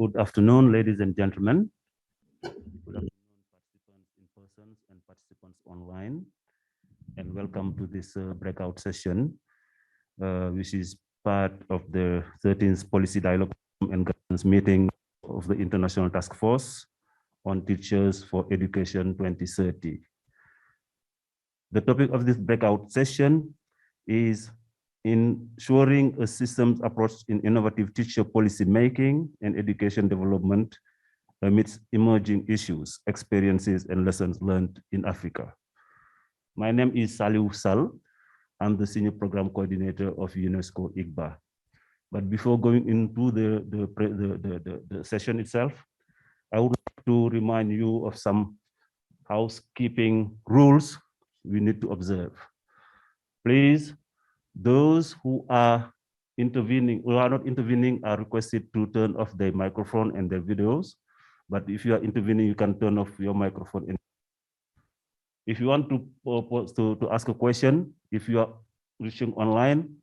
Good afternoon, ladies and gentlemen. Good afternoon, participants in person and participants online. And welcome to this breakout session, which is part of the 13th Policy Dialogue and Governance Meeting of the International Task Force on Teachers for Education 2030. The topic of this breakout session is ensuring a systems approach in innovative teacher policy making and education development amidst emerging issues, experiences, and lessons learned in Africa. My name is Saliu Sal. I'm the Senior Program Coordinator of UNESCO IGBA. But before going into the session itself, I would like to remind you of some housekeeping rules we need to observe. Please, those who are intervening, who are not intervening, are requested to turn off their microphone and their videos. But if you are intervening, you can turn off your microphone. If you want to ask a question, if you are reaching online,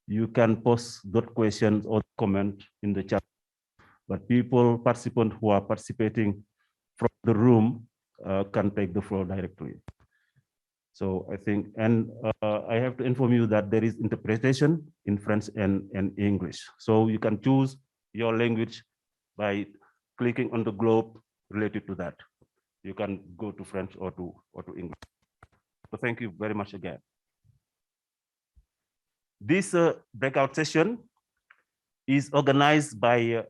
you can post that question or comment in the chat. But participants who are participating from the room can take the floor directly. So I think, and I have to inform you that there is interpretation in French and English. So you can choose your language by clicking on the globe related to that. You can go to French or to English. So thank you very much again. This breakout session is organized by,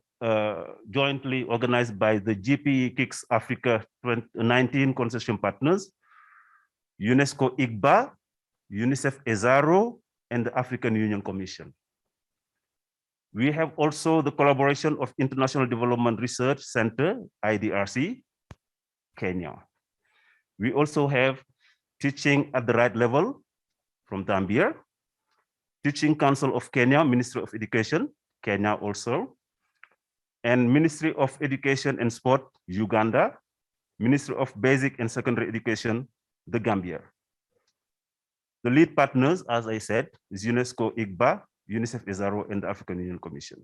jointly organized by the GPE KICS Africa 19 concession partners, UNESCO IGBA, UNICEF EZARO, and the African Union Commission. We have also the collaboration of International Development Research Center, IDRC, Kenya. We also have Teaching at the Right Level from Zambia, Teaching Council of Kenya, Ministry of Education, Kenya also, and Ministry of Education and Sport, Uganda, Ministry of Basic and Secondary Education, the Gambia. The lead partners, as I said, is UNESCO IGBA, UNICEF EZARO, and the African Union Commission.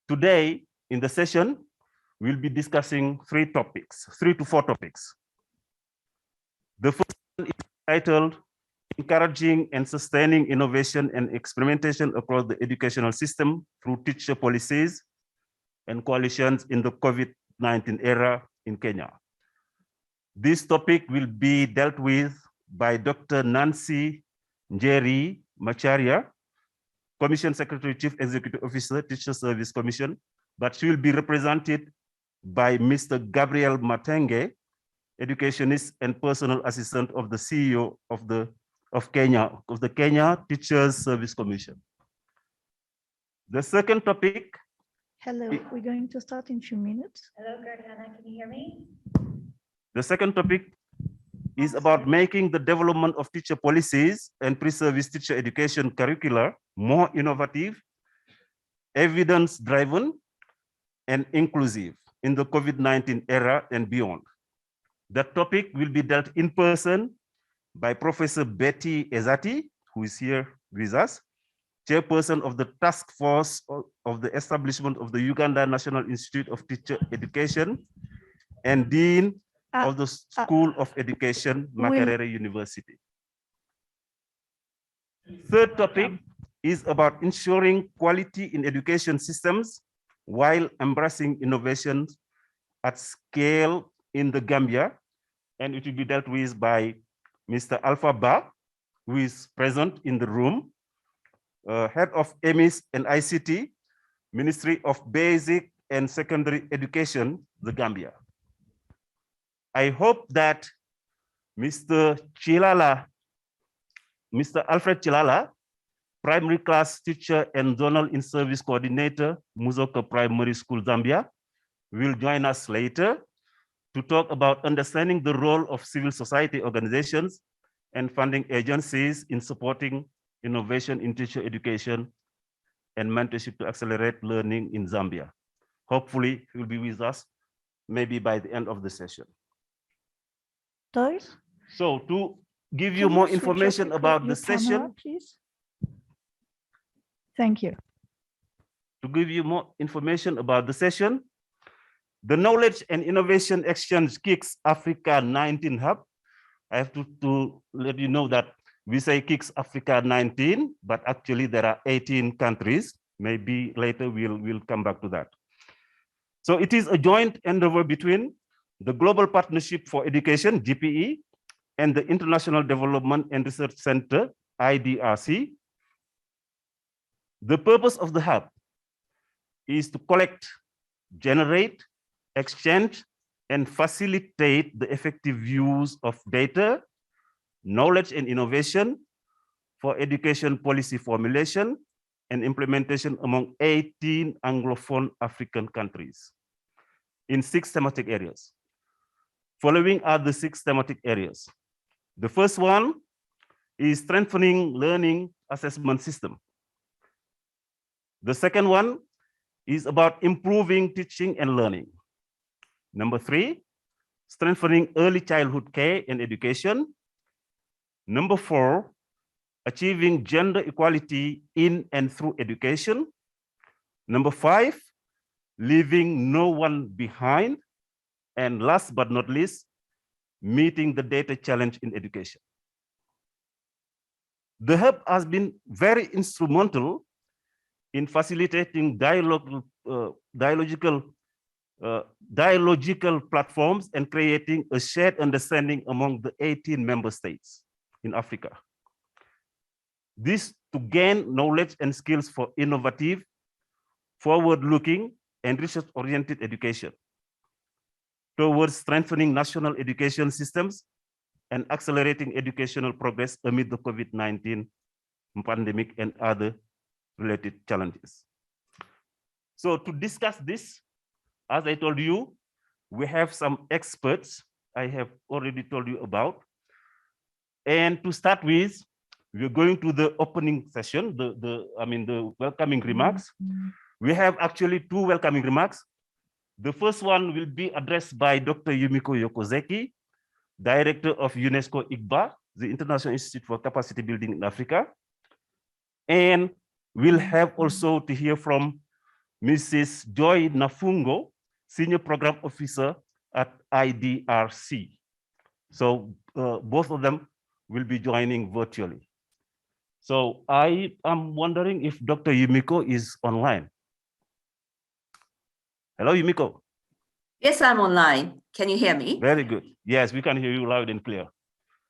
Today, in the session, we'll be discussing 3 to 4 topics. The first one is titled Encouraging and Sustaining Innovation and Experimentation Across the Educational System Through Teacher Policies and Coalitions in the COVID-19 Era in Kenya. This topic will be dealt with by Dr. Nancy Njeri Macharia, Commission Secretary, Chief Executive Officer, Teacher Service Commission, but she will be represented by Mr. Gabriel Matenge, Educationist and Personal Assistant of the CEO of the Kenya Teachers Service Commission. The second topic. Hello, we're going to start in a few minutes. Hello, Gardana, can you hear me? The second topic is about making the development of teacher policies and pre-service teacher education curricula more innovative, evidence-driven, and inclusive in the COVID-19 era and beyond. That topic will be dealt in person by Professor Betty Ezati, who is here with us, chairperson of the task force of the establishment of the Uganda National Institute of Teacher Education, and Dean of the School of Education, Makerere University. Third topic is about ensuring quality in education systems while embracing innovations at scale in the Gambia, and it will be dealt with by Mr. Alpha Ba, who is present in the room, head of amidst and ICT, Ministry of Basic and Secondary Education, the Gambia. I hope that Mr. Alfred Chilala, primary class teacher and zonal in-service coordinator, Muzoka Primary School, Zambia, will join us later to talk about understanding the role of civil society organizations and funding agencies in supporting innovation in teacher education and mentorship to accelerate learning in Zambia. Hopefully, he will be with us maybe by the end of the session. Those? So to give you more information about the session, please. Thank you. to give you more information about the session, the Knowledge and Innovation Exchange KICS Africa 19 Hub. I have to let you know that we say KICS Africa 19, but actually there are 18 countries. Maybe later we'll come back to that. So it is a joint endeavor between the Global Partnership for Education, GPE, and the International Development and Research Center, IDRC. The purpose of the hub is to collect, generate, exchange, and facilitate the effective use of data, knowledge and innovation for education policy formulation and implementation among 18 Anglophone African countries in 6 thematic areas. Following are the 6 thematic areas. The first one is strengthening learning assessment system. The second one is about improving teaching and learning. Number 3, strengthening early childhood care and education. Number 4, achieving gender equality in and through education. Number 5, leaving no one behind. And last but not least, meeting the data challenge in education. The hub has been very instrumental in facilitating dialogical platforms and creating a shared understanding among the 18 member states in Africa. This to gain knowledge and skills for innovative, forward-looking, and research-oriented education towards strengthening national education systems and accelerating educational progress amid the COVID-19 pandemic and other related challenges. So to discuss this, as I told you, we have some experts I have already told you about. And to start with, we're going to the opening session, the welcoming remarks. We have actually 2 welcoming remarks. The first one will be addressed by Dr. Yumiko Yokozeki, Director of UNESCO IGBA, the International Institute for Capacity Building in Africa. And we'll have also to hear from Mrs. Joy Nafungo, Senior Program Officer at IDRC. So both of them will be joining virtually. So I am wondering if Dr. Yumiko is online. Hello, Yumiko. Yes, I'm online. Can you hear me? Very good. Yes, we can hear you loud and clear.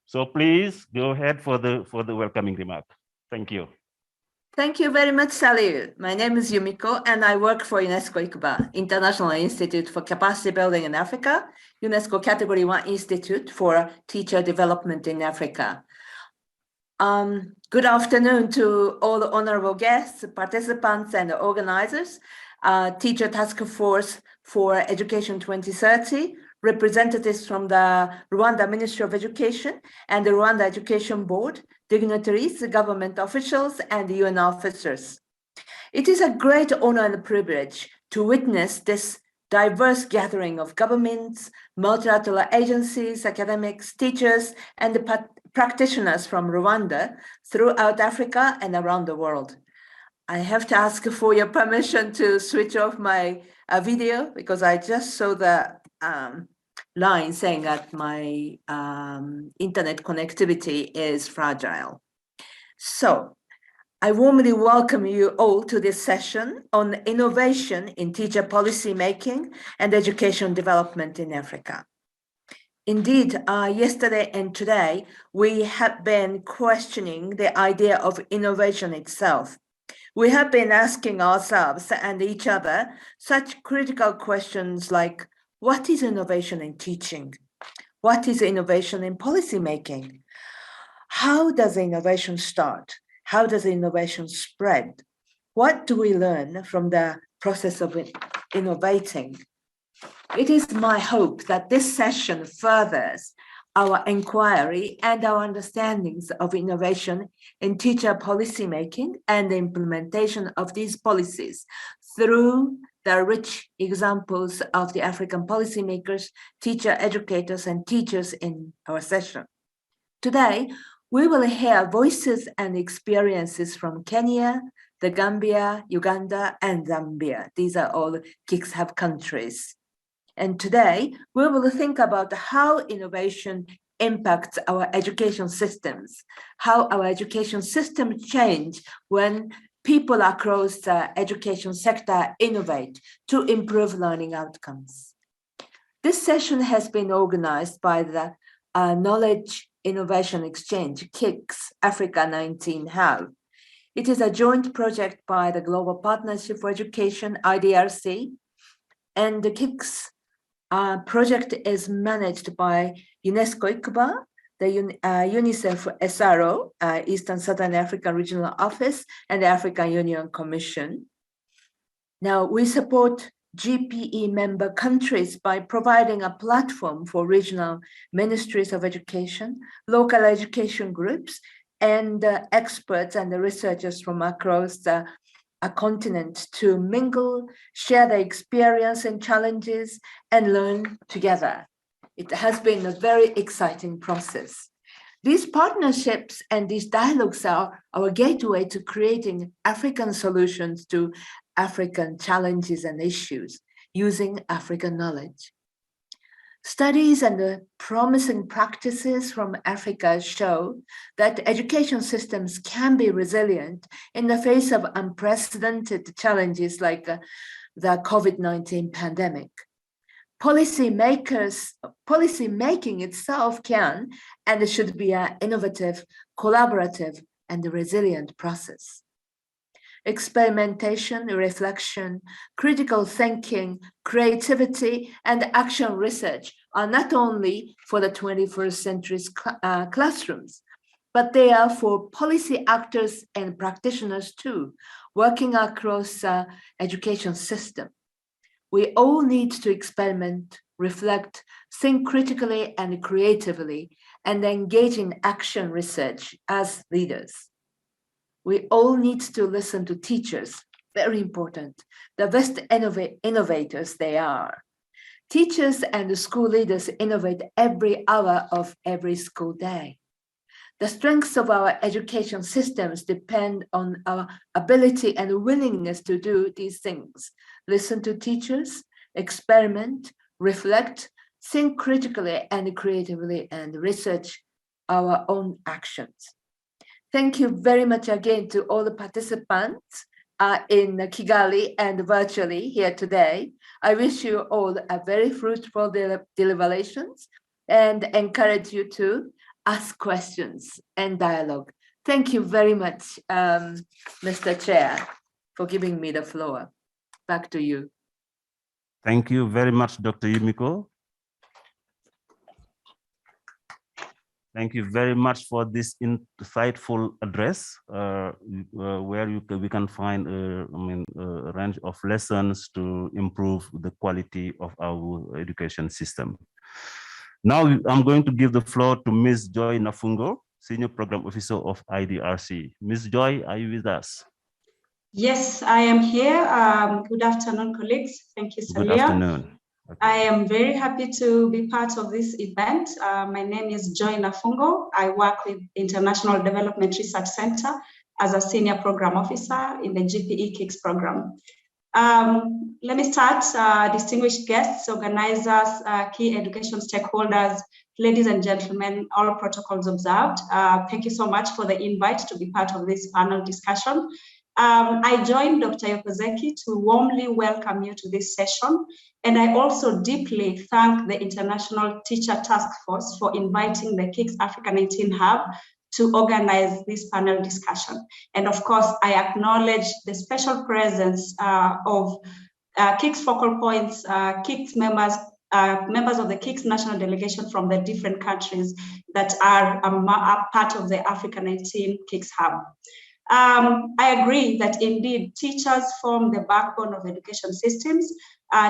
So please go ahead for the welcoming remark. Thank you. Thank you very much, Sally. My name is Yumiko, and I work for UNESCO ICBA, International Institute for Capacity Building in Africa, UNESCO Category 1 Institute for Teacher Development in Africa. Good afternoon to all the honorable guests, participants, and organizers. Teacher Task Force for Education 2030, representatives from the Rwanda Ministry of Education and the Rwanda Education Board, dignitaries, government officials, and UN officers. It is a great honor and privilege to witness this diverse gathering of governments, multilateral agencies, academics, teachers, and the practitioners from Rwanda throughout Africa and around the world. I have to ask for your permission to switch off my video because I just saw the line saying that my internet connectivity is fragile. So I warmly welcome you all to this session on innovation in teacher policy making and education development in Africa. Indeed, yesterday and today, we have been questioning the idea of innovation itself. We have been asking ourselves and each other such critical questions like, what is innovation in teaching? What is innovation in policy making? How does innovation start? How does innovation spread? What do we learn from the process of innovating? It is my hope that this session furthers our inquiry and our understandings of innovation in teacher policy making and the implementation of these policies through the rich examples of the African policymakers, teacher educators, and teachers in our session. Today, we will hear voices and experiences from Kenya, the Gambia, Uganda, and Zambia. These are all KICS Hub countries. And today, we will think about how innovation impacts our education systems, how our education system change when people across the education sector innovate to improve learning outcomes. This session has been organized by the Knowledge Innovation Exchange, KICS Africa 19 Hub. It is a joint project by the Global Partnership for Education, IDRC, and the KICS project is managed by UNESCO ICBA, the UNICEF SRO, Eastern Southern African Regional Office, and the African Union Commission. Now, we support GPE member countries by providing a platform for regional ministries of education, local education groups, and experts and the researchers from across the continent to mingle, share their experience and challenges, and learn together. It has been a very exciting process. These partnerships and these dialogues are our gateway to creating African solutions to African challenges and issues using African knowledge. Studies and the promising practices from Africa show that education systems can be resilient in the face of unprecedented challenges like the COVID-19 pandemic. Policy making itself can and should be an innovative, collaborative, and resilient process. Experimentation, reflection, critical thinking, creativity, and action research are not only for the 21st century's classrooms, but they are for policy actors and practitioners too, working across the education system. We all need to experiment, reflect, think critically and creatively, and engage in action research as leaders. We all need to listen to teachers, very important, the best innovators they are. Teachers and school leaders innovate every hour of every school day. The strengths of our education systems depend on our ability and willingness to do these things. Listen to teachers, experiment, reflect, think critically and creatively, and research our own actions. Thank you very much again to all the participants in Kigali and virtually here today. I wish you all a very fruitful deliberations and encourage you to ask questions and dialogue. Thank you very much, Mr. Chair, for giving me the floor. Back to you. Thank you very much, Dr. Yumiko. Thank you very much for this insightful address, where we can find a range of lessons to improve the quality of our education system. Now I'm going to give the floor to Ms. Joy Nafungo, Senior Program Officer of IDRC. Ms. Joy, are you with us? Yes, I am here. Good afternoon, colleagues. Thank you, Salia. Good afternoon. Okay. I am very happy to be part of this event. My name is Joy Nafungo. I work with International Development Research Center as a Senior Program Officer in the GPE KICS program. Let me start, distinguished guests, organizers, key education stakeholders, ladies and gentlemen, all protocols observed. Thank you so much for the invite to be part of this panel discussion. I joined Dr. Yokozeki to warmly welcome you to this session, and I also deeply thank the International Teacher Task Force for inviting the KICS Africa 19 Hub to organize this panel discussion. And of course, I acknowledge the special presence of KICS focal points, KICS members, members of the KICS national delegation from the different countries that are a part of the Africa 19 KICS Hub. I agree that indeed teachers form the backbone of education systems.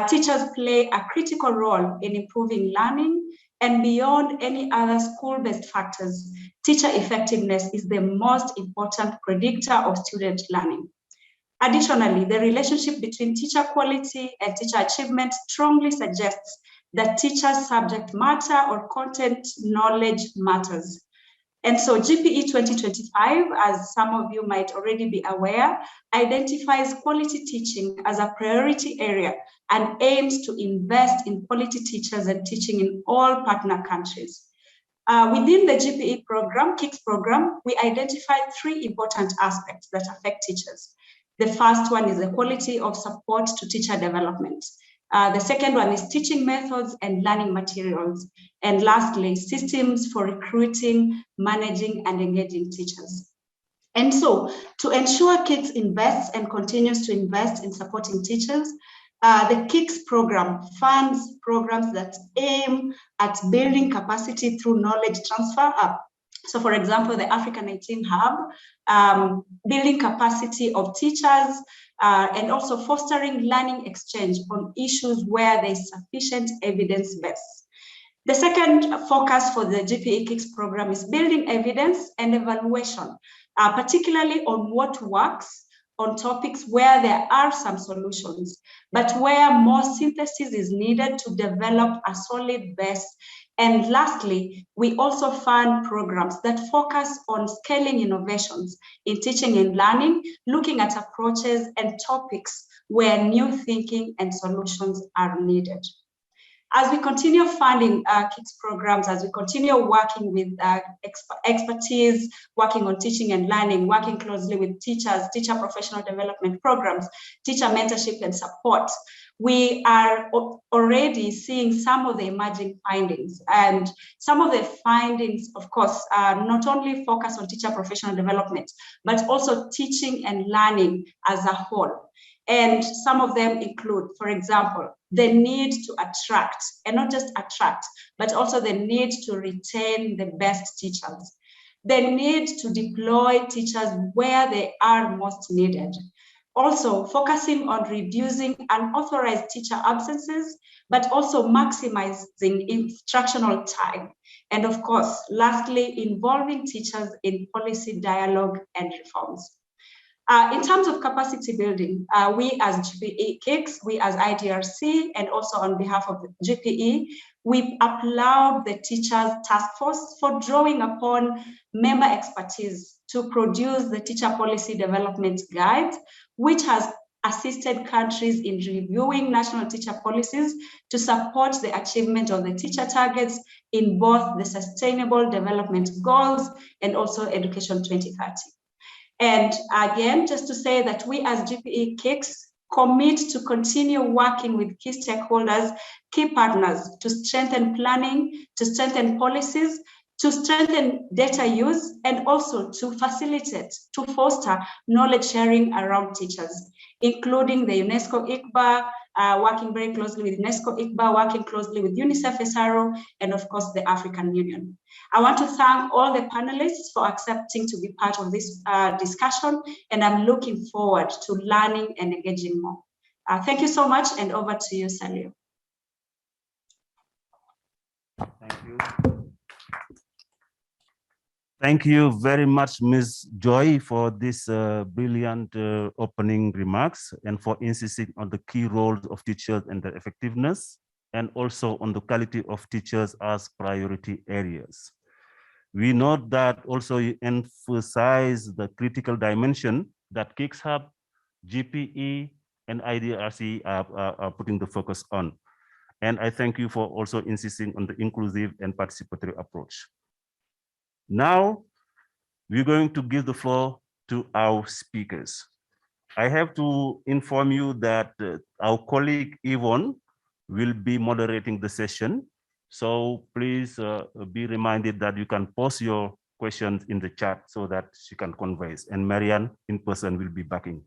Teachers play a critical role in improving learning, and beyond any other school-based factors, teacher effectiveness is the most important predictor of student learning. Additionally, the relationship between teacher quality and teacher achievement strongly suggests that teachers' subject matter or content knowledge matters. And so GPE 2025, as some of you might already be aware, identifies quality teaching as a priority area and aims to invest in quality teachers and teaching in all partner countries. Within the GPE program, KICS program, we identified 3 important aspects that affect teachers. The first one is the quality of support to teacher development. The second one is teaching methods and learning materials. And lastly, systems for recruiting, managing, and engaging teachers. And so, to ensure KICS invests and continues to invest in supporting teachers, the KICS program funds programs that aim at building capacity through knowledge transfer. So, for example, the Africa 19 Hub, building capacity of teachers, and also fostering learning exchange on issues where there is sufficient evidence base. The second focus for the GPE KICS program is building evidence and evaluation, particularly on what works, on topics where there are some solutions, but where more synthesis is needed to develop a solid base. And lastly, we also fund programs that focus on scaling innovations in teaching and learning, looking at approaches and topics where new thinking and solutions are needed. As we continue funding KICS programs, as we continue working with expertise, working on teaching and learning, working closely with teachers, teacher professional development programs, teacher mentorship and support, we are already seeing some of the emerging findings. And some of the findings, of course, are not only focused on teacher professional development, but also teaching and learning as a whole. And some of them include, for example, the need to attract, and not just attract, but also the need to retain the best teachers. The need to deploy teachers where they are most needed. Also focusing on reducing unauthorized teacher absences, but also maximizing instructional time. And of course, lastly, involving teachers in policy dialogue and reforms. In terms of capacity building, we as GPE KICS, we as IDRC, and also on behalf of GPE, we applaud the Teachers Task Force for drawing upon member expertise to produce the Teacher Policy Development Guide, which has assisted countries in reviewing national teacher policies to support the achievement of the teacher targets in both the Sustainable Development Goals and also Education 2030. And again, just to say that we as GPE KICS commit to continue working with key stakeholders, key partners to strengthen planning, to strengthen policies, to strengthen data use, and also to facilitate, to foster knowledge sharing around teachers, including the UNESCO ICBA, working very closely with UNESCO ICBA, working closely with UNICEF SRO, and of course the African Union. I want to thank all the panelists for accepting to be part of this discussion, and I'm looking forward to learning and engaging more. Thank you so much, and over to you, Salio. Thank you. Thank you very much, Ms. Joy, for this brilliant opening remarks and for insisting on the key roles of teachers and their effectiveness, and also on the quality of teachers as priority areas. We note that also you emphasize the critical dimension that KICS Hub, GPE, and IDRC are putting the focus on. And I thank you for also insisting on the inclusive and participatory approach. Now, we're going to give the floor to our speakers. I have to inform you that our colleague Yvonne will be moderating the session. So please be reminded that you can post your questions in the chat so that she can convey. And Marianne in person will be backing.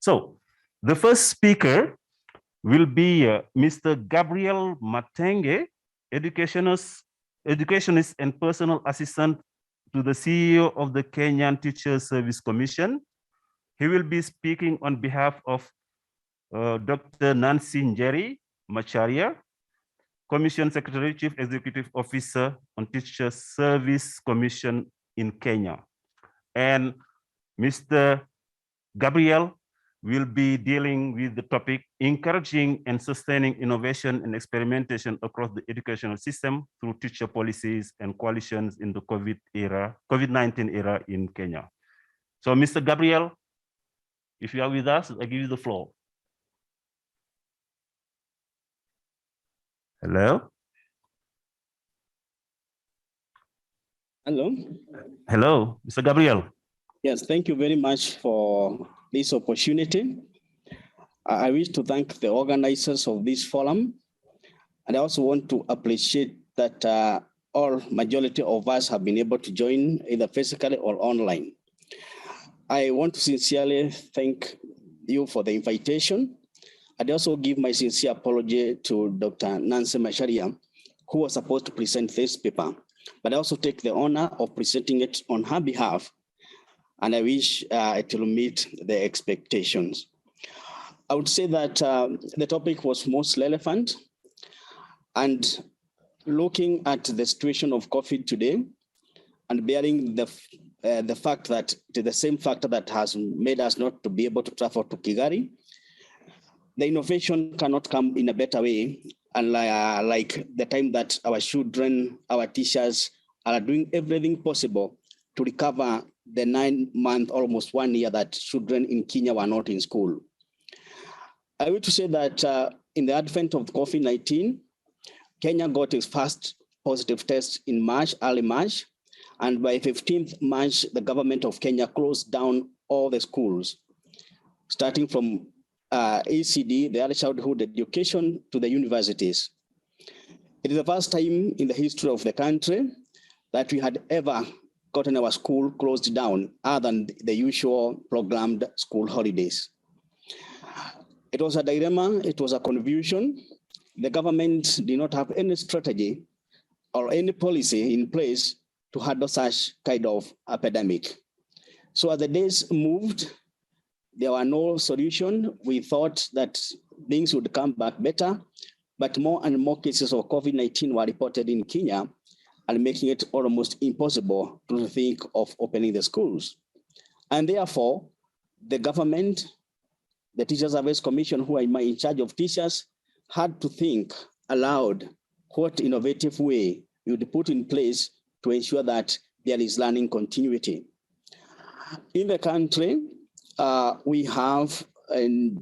So the first speaker will be Mr. Gabriel Matenge, educationist and personal assistant to the CEO of the Kenyan Teachers Service Commission. He will be speaking on behalf of Dr. Nancy Njeri Macharia, Commission Secretary, Chief Executive Officer on Teachers Service Commission in Kenya. And Mr. Gabriel We'll be dealing with the topic, encouraging and sustaining innovation and experimentation across the educational system through teacher policies and coalitions in the COVID-19 era in Kenya. So Mr. Gabriel, if you are with us, I give you the floor. Hello? Hello. Hello, Mr. Gabriel. Yes, thank you very much for this opportunity. I wish to thank the organizers of this forum. And I also want to appreciate that all majority of us have been able to join either physically or online. I want to sincerely thank you for the invitation. I'd also give my sincere apology to Dr. Nancy Macharia, who was supposed to present this paper, but I also take the honor of presenting it on her behalf, and I wish it will meet the expectations. I would say that the topic was most relevant, and looking at the situation of COVID today, and bearing the fact that the same factor that has made us not to be able to travel to Kigali, the innovation cannot come in a better way, and like the time that our children, our teachers are doing everything possible to recover the 9 month, almost 1 year that children in Kenya were not in school. I want to say that in the advent of COVID-19, Kenya got its first positive test in March, early March, and by 15th March, the government of Kenya closed down all the schools, starting from ECD, the early childhood education, to the universities. It is the first time in the history of the country that we had ever gotten our school closed down other than the usual programmed school holidays. It was a dilemma, it was a confusion. The government did not have any strategy or any policy in place to handle such kind of epidemic. So as the days moved, there were no solution. We thought that things would come back better, but more and more cases of COVID-19 were reported in Kenya and making it almost impossible to think of opening the schools. And therefore, the government, the Teacher Service Commission, who are in charge of teachers, had to think aloud what innovative way we would put in place to ensure that there is learning continuity. In the country, we have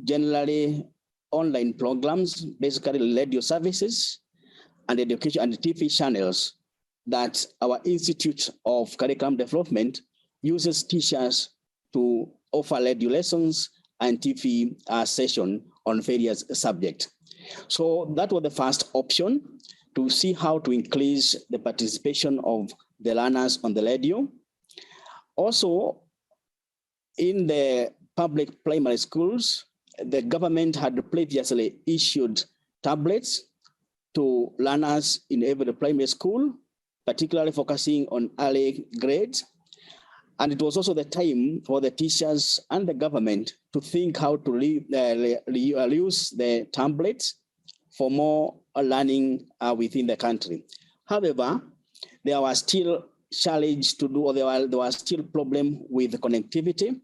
generally online programs, basically radio services and education and TV channels that our Institute of Curriculum Development uses teachers to offer radio lessons and TV session on various subjects. So that was the first option, to see how to increase the participation of the learners on the radio. Also, in the public primary schools, the government had previously issued tablets to learners in every primary school, particularly focusing on early grades. And it was also the time for the teachers and the government to think how to reuse the tablets for more learning within the country. However, there was still challenge to do, or there was still problem with the connectivity,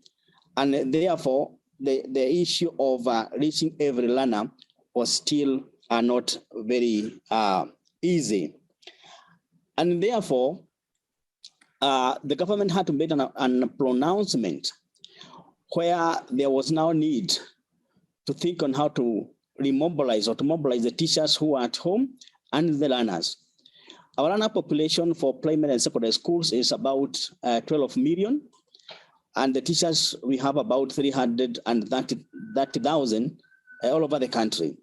and therefore the issue of reaching every learner was still not very easy. And therefore, the government had to make an pronouncement where there was now need to think on how to remobilize or to mobilize the teachers who are at home and the learners. Our learner population for primary and secondary schools is about 12 million, and the teachers, we have about 330,000 all over the country.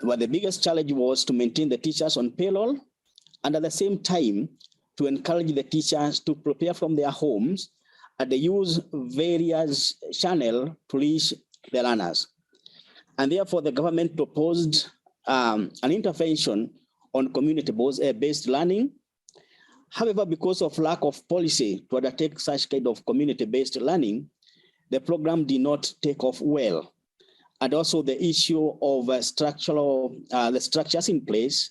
But the biggest challenge was to maintain the teachers on payroll, and at the same time, to encourage the teachers to prepare from their homes and they use various channels to reach the learners. And therefore, the government proposed an intervention on community-based learning. However, because of lack of policy to undertake such kind of community-based learning, the program did not take off well. And also the issue of the structures in place,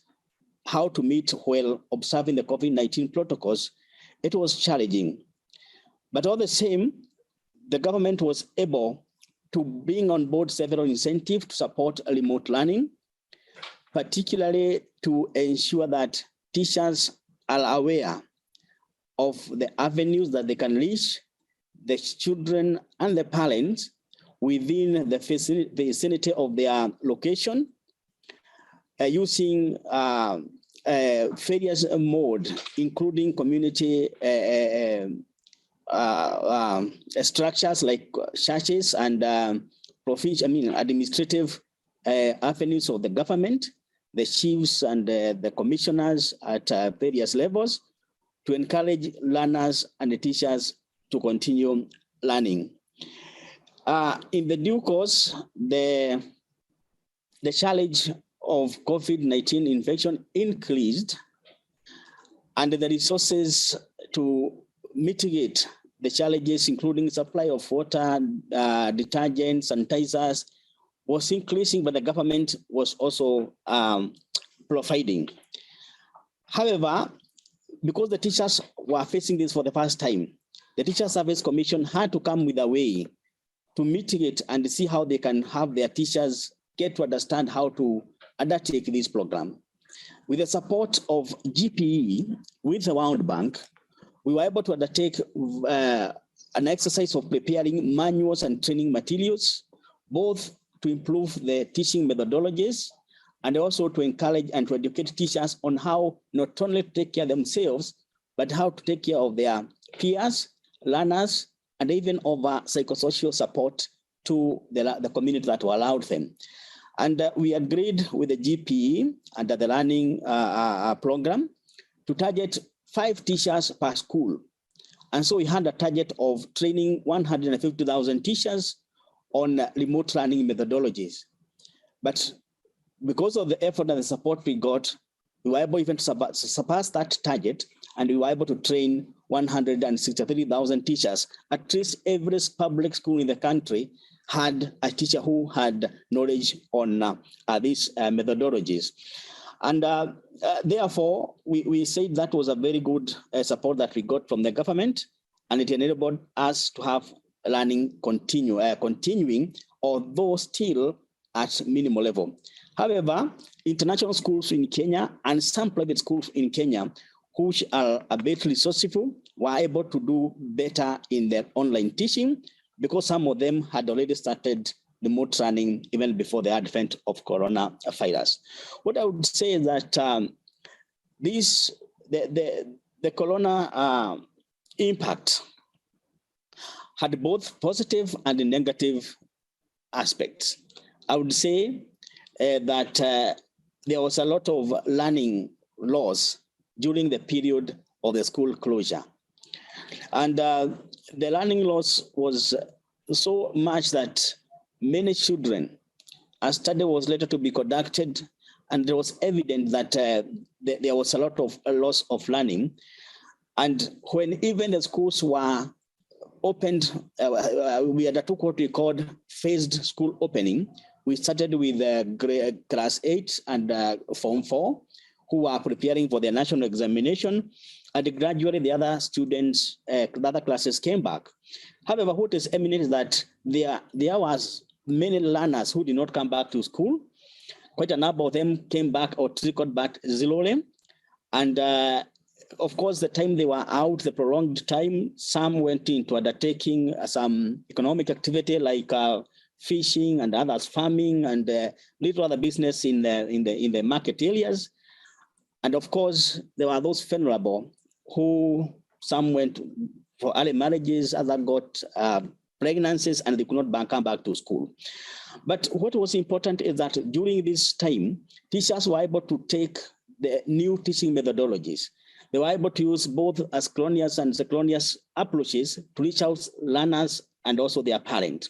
how to meet while observing the COVID-19 protocols, it was challenging. But all the same, the government was able to bring on board several incentives to support remote learning, particularly to ensure that teachers are aware of the avenues that they can reach the children and the parents within the vicinity of their location, using various mode, including community structures like churches and administrative avenues of the government, the chiefs and the commissioners at various levels, to encourage learners and the teachers to continue learning. In the due course, the challenge of COVID-19 infection increased, and the resources to mitigate the challenges, including supply of water, detergents, sanitizers, was increasing, but the government was also providing. However, because the teachers were facing this for the first time, the Teacher Service Commission had to come with a way to mitigate and see how they can have their teachers get to understand how to undertake this program. With the support of GPE with the World Bank, we were able to undertake an exercise of preparing manuals and training materials, both to improve the teaching methodologies and also to encourage and to educate teachers on how not only to take care of themselves, but how to take care of their peers, learners, and even over psychosocial support to the community that will allow them. And we agreed with the GPE under the learning program to target 5 teachers per school. And so we had a target of training 150,000 teachers on remote learning methodologies. But because of the effort and the support we got, we were able even to surpass that target, and we were able to train 163,000 teachers. At least every public school in the country had a teacher who had knowledge on these methodologies. And therefore, we said that was a very good support that we got from the government, and it enabled us to have learning continuing, although still at minimal level. However, international schools in Kenya and some private schools in Kenya, which are a bit resourceful, were able to do better in their online teaching because some of them had already started remote learning even before the advent of coronavirus. What I would say is that the corona impact had both positive and negative aspects. I would say that there was a lot of learning loss during the period of the school closure. And the learning loss was so much that many children, a study was later to be conducted, and there was evident that there was a lot of loss of learning. And when even the schools were opened, we undertook what we called phased school opening. We started with class 8 and Form 4, who were preparing for their national examination, and gradually the other students, the other classes came back. However, what is eminent is that there was many learners who did not come back to school. Quite a number of them came back or trickled back slowly. And of course, the time they were out, the prolonged time, some went into undertaking some economic activity like fishing and others farming and little other business in the market areas. And of course, there were those vulnerable who some went for early marriages, others got pregnancies, and they could not come back to school. But what was important is that during this time, teachers were able to take the new teaching methodologies. They were able to use both asynchronous and synchronous approaches to reach out learners and also their parents.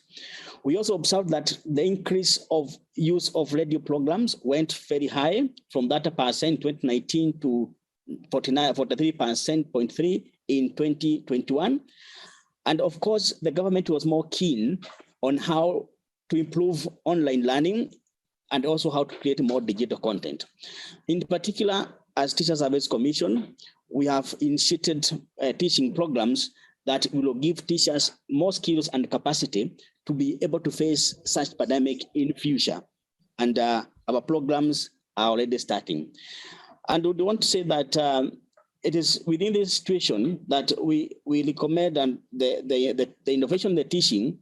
We also observed that the increase of use of radio programs went very high from that percent 2019 to 43.3% in 2021. And of course, the government was more keen on how to improve online learning and also how to create more digital content. In particular, as Teacher Service Commission, we have initiated teaching programs that will give teachers more skills and capacity to be able to face such pandemic in future. And our programs are already starting. And we want to say that it is within this situation that we recommend and the innovation in the teaching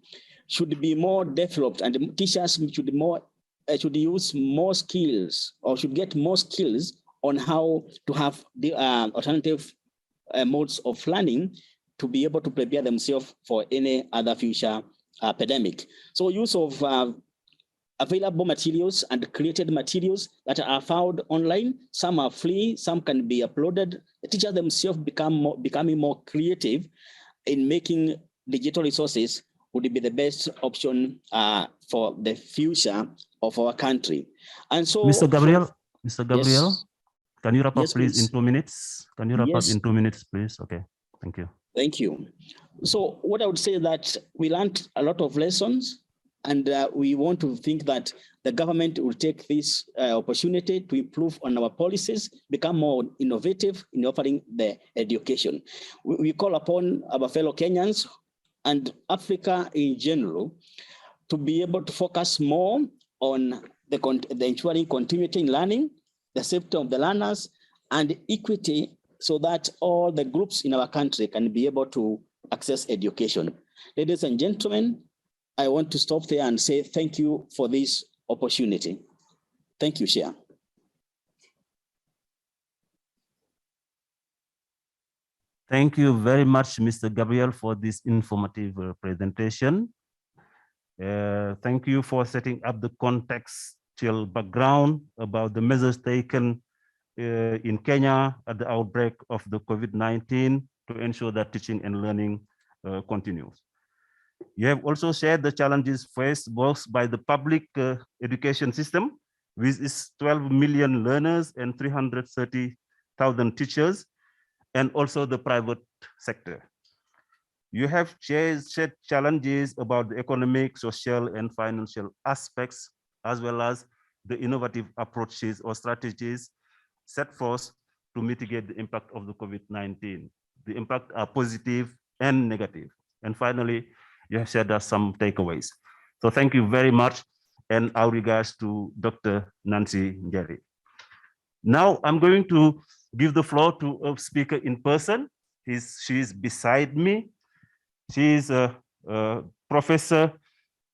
should be more developed, and the teachers should use more skills, or should get more skills on how to have the alternative modes of learning to be able to prepare themselves for any other future pandemic. So use of available materials and created materials that are found online. Some are free, some can be uploaded. The teachers themselves becoming more creative in making digital resources would be the best option for the future of our country. And so, Mr. Gabriel, yes. Can you wrap up, Yes, please, in please. 2 minutes? Can you wrap Yes. up in 2 minutes, please? Okay, thank you. Thank you. So what I would say that we learned a lot of lessons, and we want to think that the government will take this opportunity to improve on our policies, become more innovative in offering the education. We call upon our fellow Kenyans and Africa in general to be able to focus more on the ensuring continuity in learning, the safety of the learners, and equity, so that all the groups in our country can be able to access education. Ladies and gentlemen, I want to stop there and say thank you for this opportunity. Thank you, Chair. Thank you very much, Mr. Gabriel, for this informative presentation. Thank you for setting up the contextual background about the measures taken in Kenya at the outbreak of the COVID-19 to ensure that teaching and learning continues. You have also shared the challenges faced both by the public education system, with its 12 million learners and 330,000 teachers, and also the private sector. You have shared challenges about the economic, social, and financial aspects, as well as the innovative approaches or strategies set forth to mitigate the impact of the COVID-19. The impact are positive and negative. And finally, you have shared us some takeaways. So thank you very much, and our regards to Dr. Nancy Njeri. Now I'm going to give the floor to a speaker in person. She is beside me. She is Professor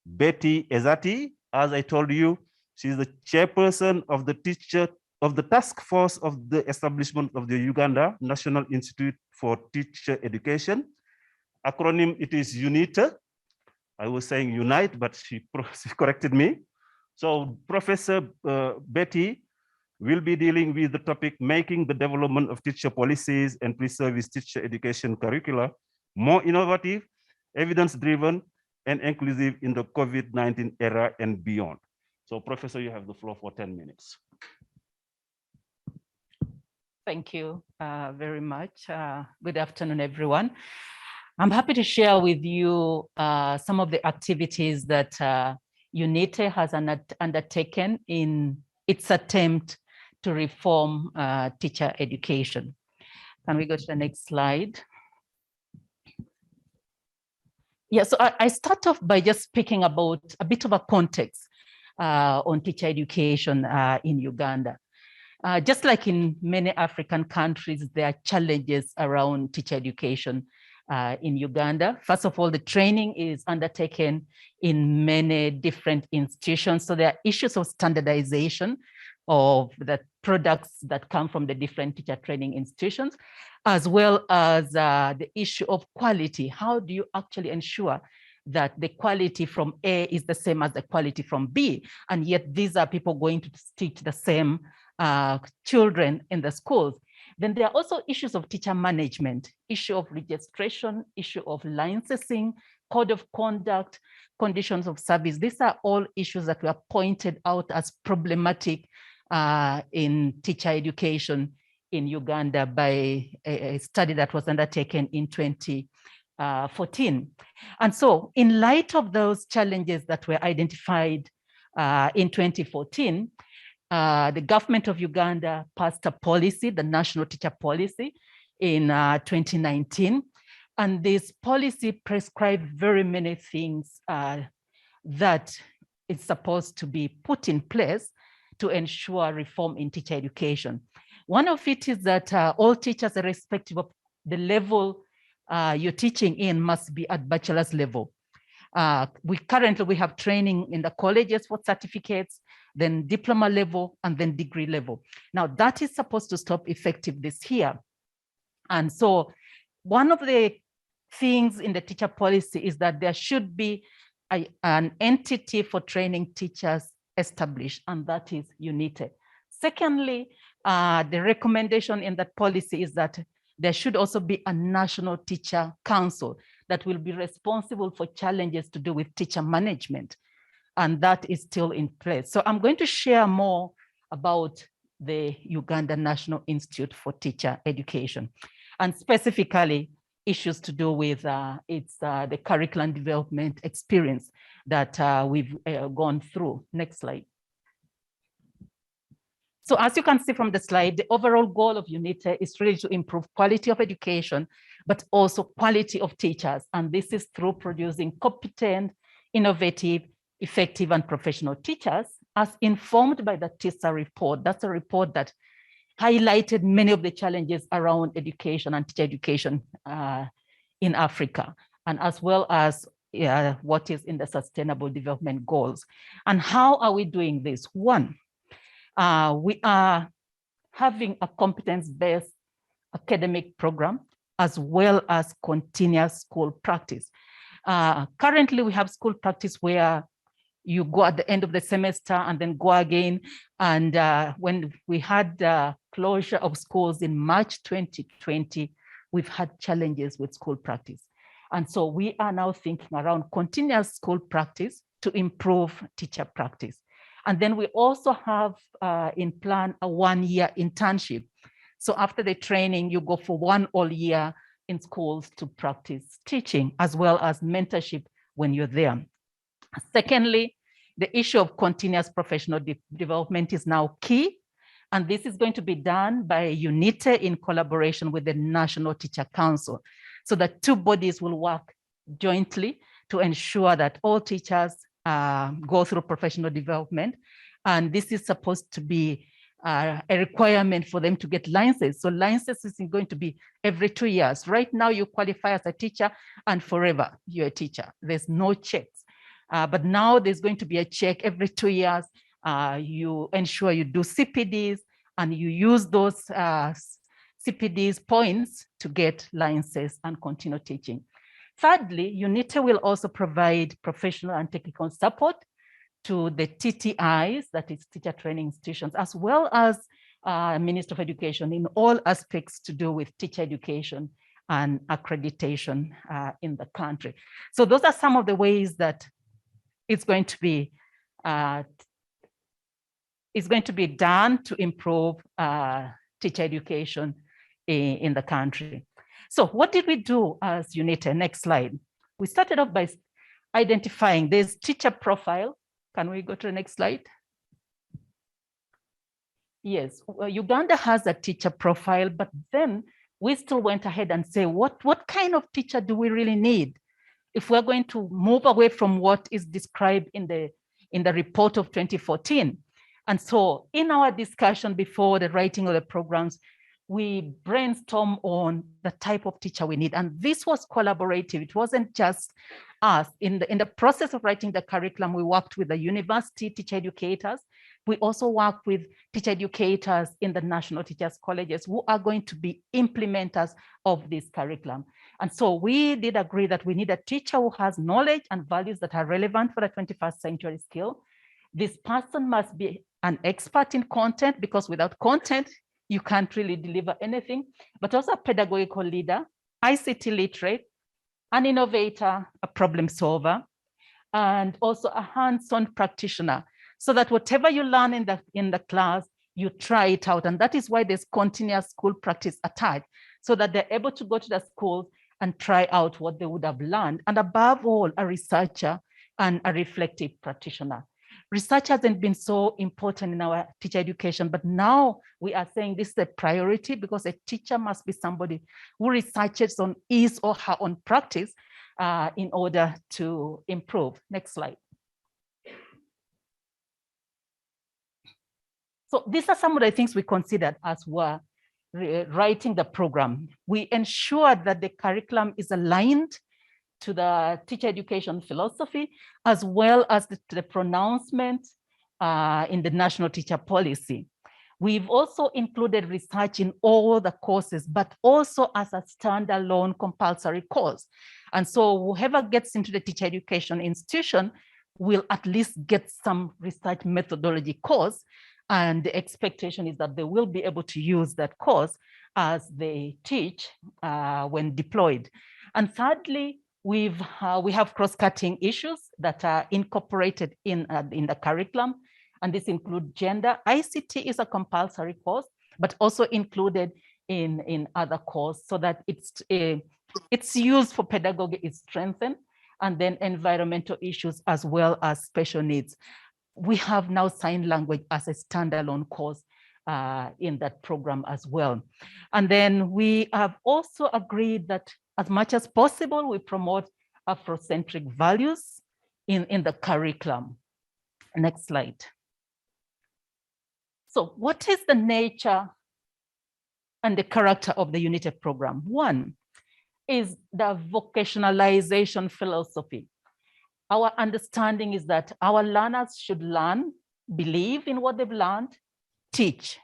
Betty Ezati. As I told you, she is the chairperson of the task force of the establishment of the Uganda National Institute for Teacher Education. Acronym, it is UNITA. I was saying Unite, but she corrected me. So Professor Betty will be dealing with the topic, making the development of teacher policies and pre-service teacher education curricula more innovative, evidence-driven, and inclusive in the COVID-19 era and beyond. So Professor, you have the floor for 10 minutes. Thank you very much. Good afternoon, everyone. I'm happy to share with you some of the activities that UNITA has undertaken in its attempt to reform teacher education. Can we go to the next slide? Yeah, so I start off by just speaking about a bit of a context on teacher education in Uganda. Just like in many African countries, there are challenges around teacher education in Uganda. First of all, the training is undertaken in many different institutions. So there are issues of standardization of the products that come from the different teacher training institutions, as well as the issue of quality. How do you actually ensure that the quality from A is the same as the quality from B? And yet these are people going to teach the same children in the schools. Then there are also issues of teacher management, issue of registration, issue of licensing, code of conduct, conditions of service. These are all issues that were pointed out as problematic in teacher education in Uganda by a study that was undertaken in 2014. And so in light of those challenges that were identified in 2014, the government of Uganda passed a policy, the National Teacher Policy, in 2019. And this policy prescribed very many things that is supposed to be put in place to ensure reform in teacher education. One of it is that all teachers, irrespective of the level you're teaching in, must be at bachelor's level. We have training in the colleges for certificates, then diploma level, and then degree level. Now that is supposed to stop effective this year. And so one of the things in the teacher policy is that there should be an entity for training teachers established, and that is UNITE. Secondly, the recommendation in that policy is that there should also be a national teacher council that will be responsible for challenges to do with teacher management, and that is still in place. So I'm going to share more about the Uganda National Institute for Teacher Education, and specifically issues to do with the curriculum development experience that we've gone through. Next slide. So as you can see from the slide, the overall goal of UNITE is really to improve quality of education, but also quality of teachers. And this is through producing competent, innovative, effective, and professional teachers, as informed by the TISA report. That's a report that highlighted many of the challenges around education and teacher education in Africa, and as well as what is in the Sustainable Development Goals. And how are we doing this? One, we are having a competence-based academic program, as well as continuous school practice. Currently, we have school practice where you go at the end of the semester and then go again. And when we had closure of schools in March 2020, we've had challenges with school practice. And so we are now thinking around continuous school practice to improve teacher practice. And then we also have in plan a one-year internship. So after the training, you go for one whole year in schools to practice teaching, as well as mentorship when you're there. Secondly, the issue of continuous professional development is now key. And this is going to be done by UNITE in collaboration with the National Teacher Council. So the two bodies will work jointly to ensure that all teachers go through professional development. And this is supposed to be a requirement for them to get licenses. So licenses is going to be every 2 years. Right now you qualify as a teacher and forever you're a teacher. There's no checks. But now there's going to be a check every 2 years. You ensure you do CPDs and you use those CPDs points to get licenses and continue teaching. Thirdly, UNITE will also provide professional and technical support to the TTIs, that is teacher training institutions, as well as Minister of Education in all aspects to do with teacher education and accreditation in the country. So those are some of the ways that it's going to be done to improve teacher education in the country. So what did we do as UNITE? Next slide. We started off by identifying this teacher profile. Can we go to the next slide? Yes, Uganda has a teacher profile, but then we still went ahead and say, what kind of teacher do we really need if we're going to move away from what is described in the report of 2014? And so in our discussion before the writing of the programs, we brainstormed on the type of teacher we need. And this was collaborative. It wasn't just us. In the process of writing the curriculum, we worked with the university teacher educators. We also worked with teacher educators in the national teachers colleges who are going to be implementers of this curriculum. And so we did agree that we need a teacher who has knowledge and values that are relevant for the 21st century skill. This person must be an expert in content, because without content, you can't really deliver anything, but also a pedagogical leader, ICT literate, an innovator, a problem solver, and also a hands-on practitioner, so that whatever you learn in the class, you try it out. And that is why there's continuous school practice attached, so that they're able to go to the schools and try out what they would have learned. And above all, a researcher and a reflective practitioner. Research hasn't been so important in our teacher education, but now we are saying this is a priority, because a teacher must be somebody who researches on his or her own practice in order to improve. Next slide. So these are some of the things we considered as we're writing the program. We ensured that the curriculum is aligned to the teacher education philosophy, as well as the pronouncement in the national teacher policy. We've also included research in all the courses, but also as a standalone compulsory course. And so whoever gets into the teacher education institution will at least get some research methodology course. And the expectation is that they will be able to use that course as they teach when deployed. And thirdly, we have cross-cutting issues that are incorporated in the curriculum, and this includes gender. ICT is a compulsory course, but also included in other courses, so that it's used for pedagogy is strengthened, and then environmental issues as well as special needs. We have now sign language as a standalone course in that program as well. And then we have also agreed that as much as possible, we promote Afrocentric values in the curriculum. Next slide. So what is the nature and the character of the UNITED program? One is the vocationalization philosophy. Our understanding is that our learners should learn, believe in what they've learned, teach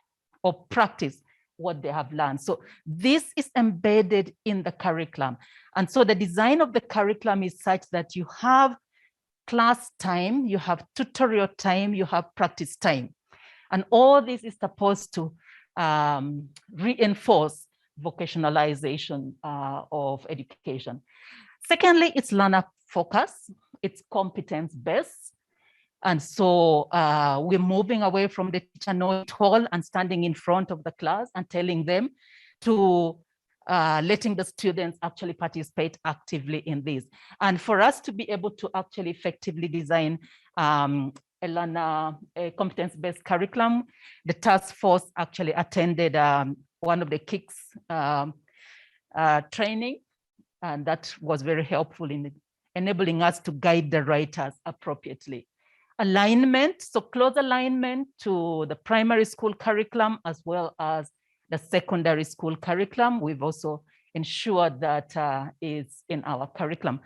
or practice what they have learned. So this is embedded in the curriculum. And so the design of the curriculum is such that you have class time, you have tutorial time, you have practice time. And all this is supposed to reinforce vocationalization of education. Secondly, it's learner focus, it's competence based. And so we're moving away from the teacher know-it-all and standing in front of the class and telling them to letting the students actually participate actively in this. And for us to be able to actually effectively design a competence-based curriculum, the task force actually attended one of the KICS training, and that was very helpful in enabling us to guide the writers appropriately. Alignment, so close alignment to the primary school curriculum as well as the secondary school curriculum. We've also ensured that is in our curriculum.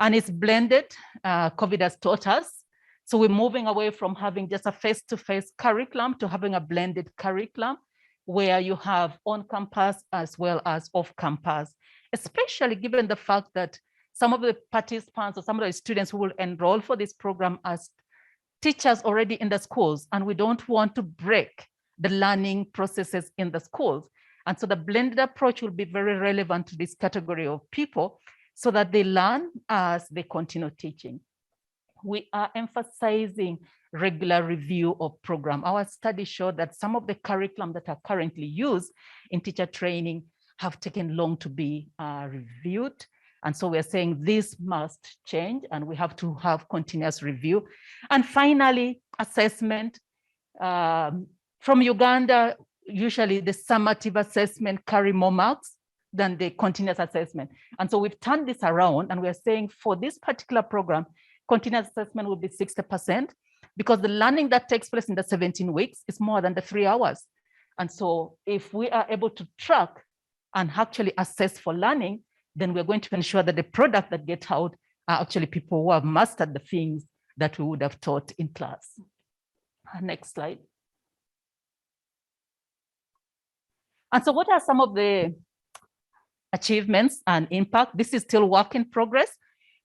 And it's blended, COVID has taught us. So we're moving away from having just a face-to-face curriculum to having a blended curriculum where you have on campus as well as off campus, especially given the fact that some of the participants or some of the students who will enroll for this program as teachers already in the schools, and we don't want to break the learning processes in the schools. And so the blended approach will be very relevant to this category of people so that they learn as they continue teaching. We are emphasizing regular review of program. Our study showed that some of the curriculum that are currently used in teacher training have taken long to be reviewed. And so we're saying this must change and we have to have continuous review. And finally, assessment. From Uganda, usually the summative assessment carry more marks than the continuous assessment. And so we've turned this around and we're saying for this particular program, continuous assessment will be 60% because the learning that takes place in the 17 weeks is more than the 3 hours. And so if we are able to track and actually assess for learning, then we're going to ensure that the product that get out are actually people who have mastered the things that we would have taught in class. Next slide. And so what are some of the achievements and impact? This is still work in progress,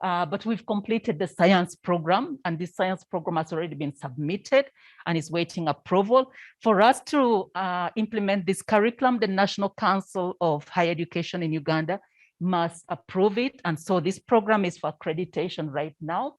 but we've completed the science program, and this science program has already been submitted and is waiting approval. For us to implement this curriculum, the National Council of Higher Education in Uganda must approve it. And so this program is for accreditation right now.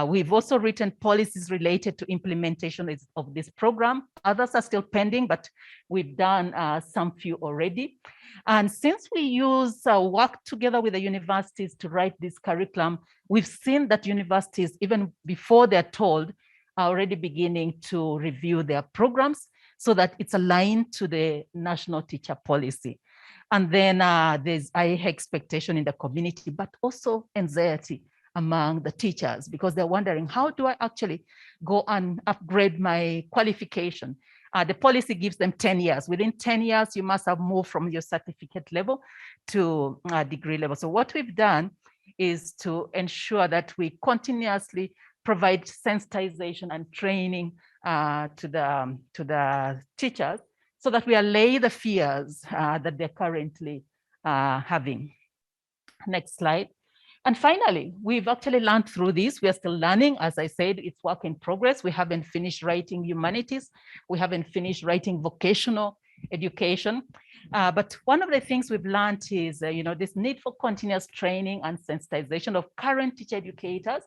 We've also written policies related to implementation of this program. Others are still pending, but we've done some few already. And since we use work together with the universities to write this curriculum, we've seen that universities, even before they're told, are already beginning to review their programs so that it's aligned to the national teacher policy. And then there's high expectation in the community, but also anxiety among the teachers, because they're wondering, how do I actually go and upgrade my qualification? The policy gives them 10 years. Within 10 years, you must have moved from your certificate level to degree level. So what we've done is to ensure that we continuously provide sensitization and training to the teachers, so that we allay the fears that they're currently having. Next slide. And finally, we've actually learned through this. We are still learning. As I said, it's work in progress. We haven't finished writing humanities. We haven't finished writing vocational education. But one of the things we've learned is, this need for continuous training and sensitization of current teacher educators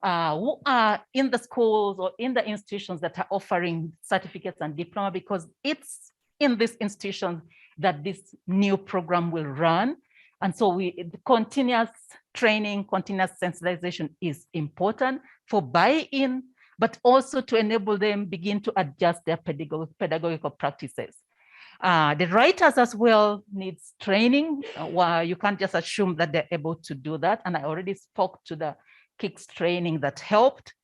who are in the schools or in the institutions that are offering certificates and diploma, because it's in these institutions that this new program will run. And so continuous training, continuous sensitization is important for buy-in, but also to enable them begin to adjust their pedagogical practices. The writers as well needs training. You can't just assume that they're able to do that. And I already spoke to the KICS training that helped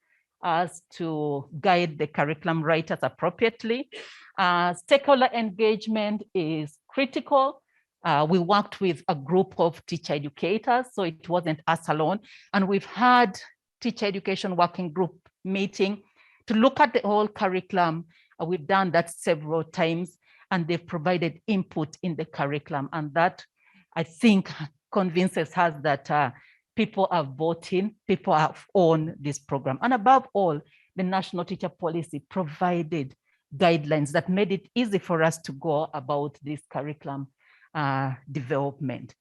us to guide the curriculum writers appropriately. Stakeholder engagement is critical. We worked with a group of teacher educators, so it wasn't us alone. And we've had teacher education working group meeting to look at the whole curriculum. We've done that several times, and they've provided input in the curriculum. And that, I think, convinces us that people are voting, people have owned this program. And above all, the National Teacher Policy provided guidelines that made it easy for us to go about this curriculum development.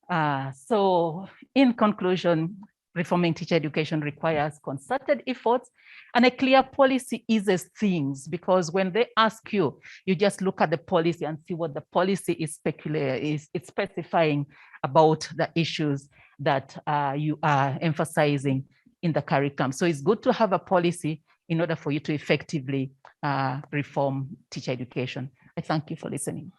So in conclusion, reforming teacher education requires concerted efforts, and a clear policy eases things, because when they ask you, you just look at the policy and see what the policy is specifying about the issues that you are emphasizing in the curriculum. So it's good to have a policy in order for you to effectively reform teacher education. I thank you for listening.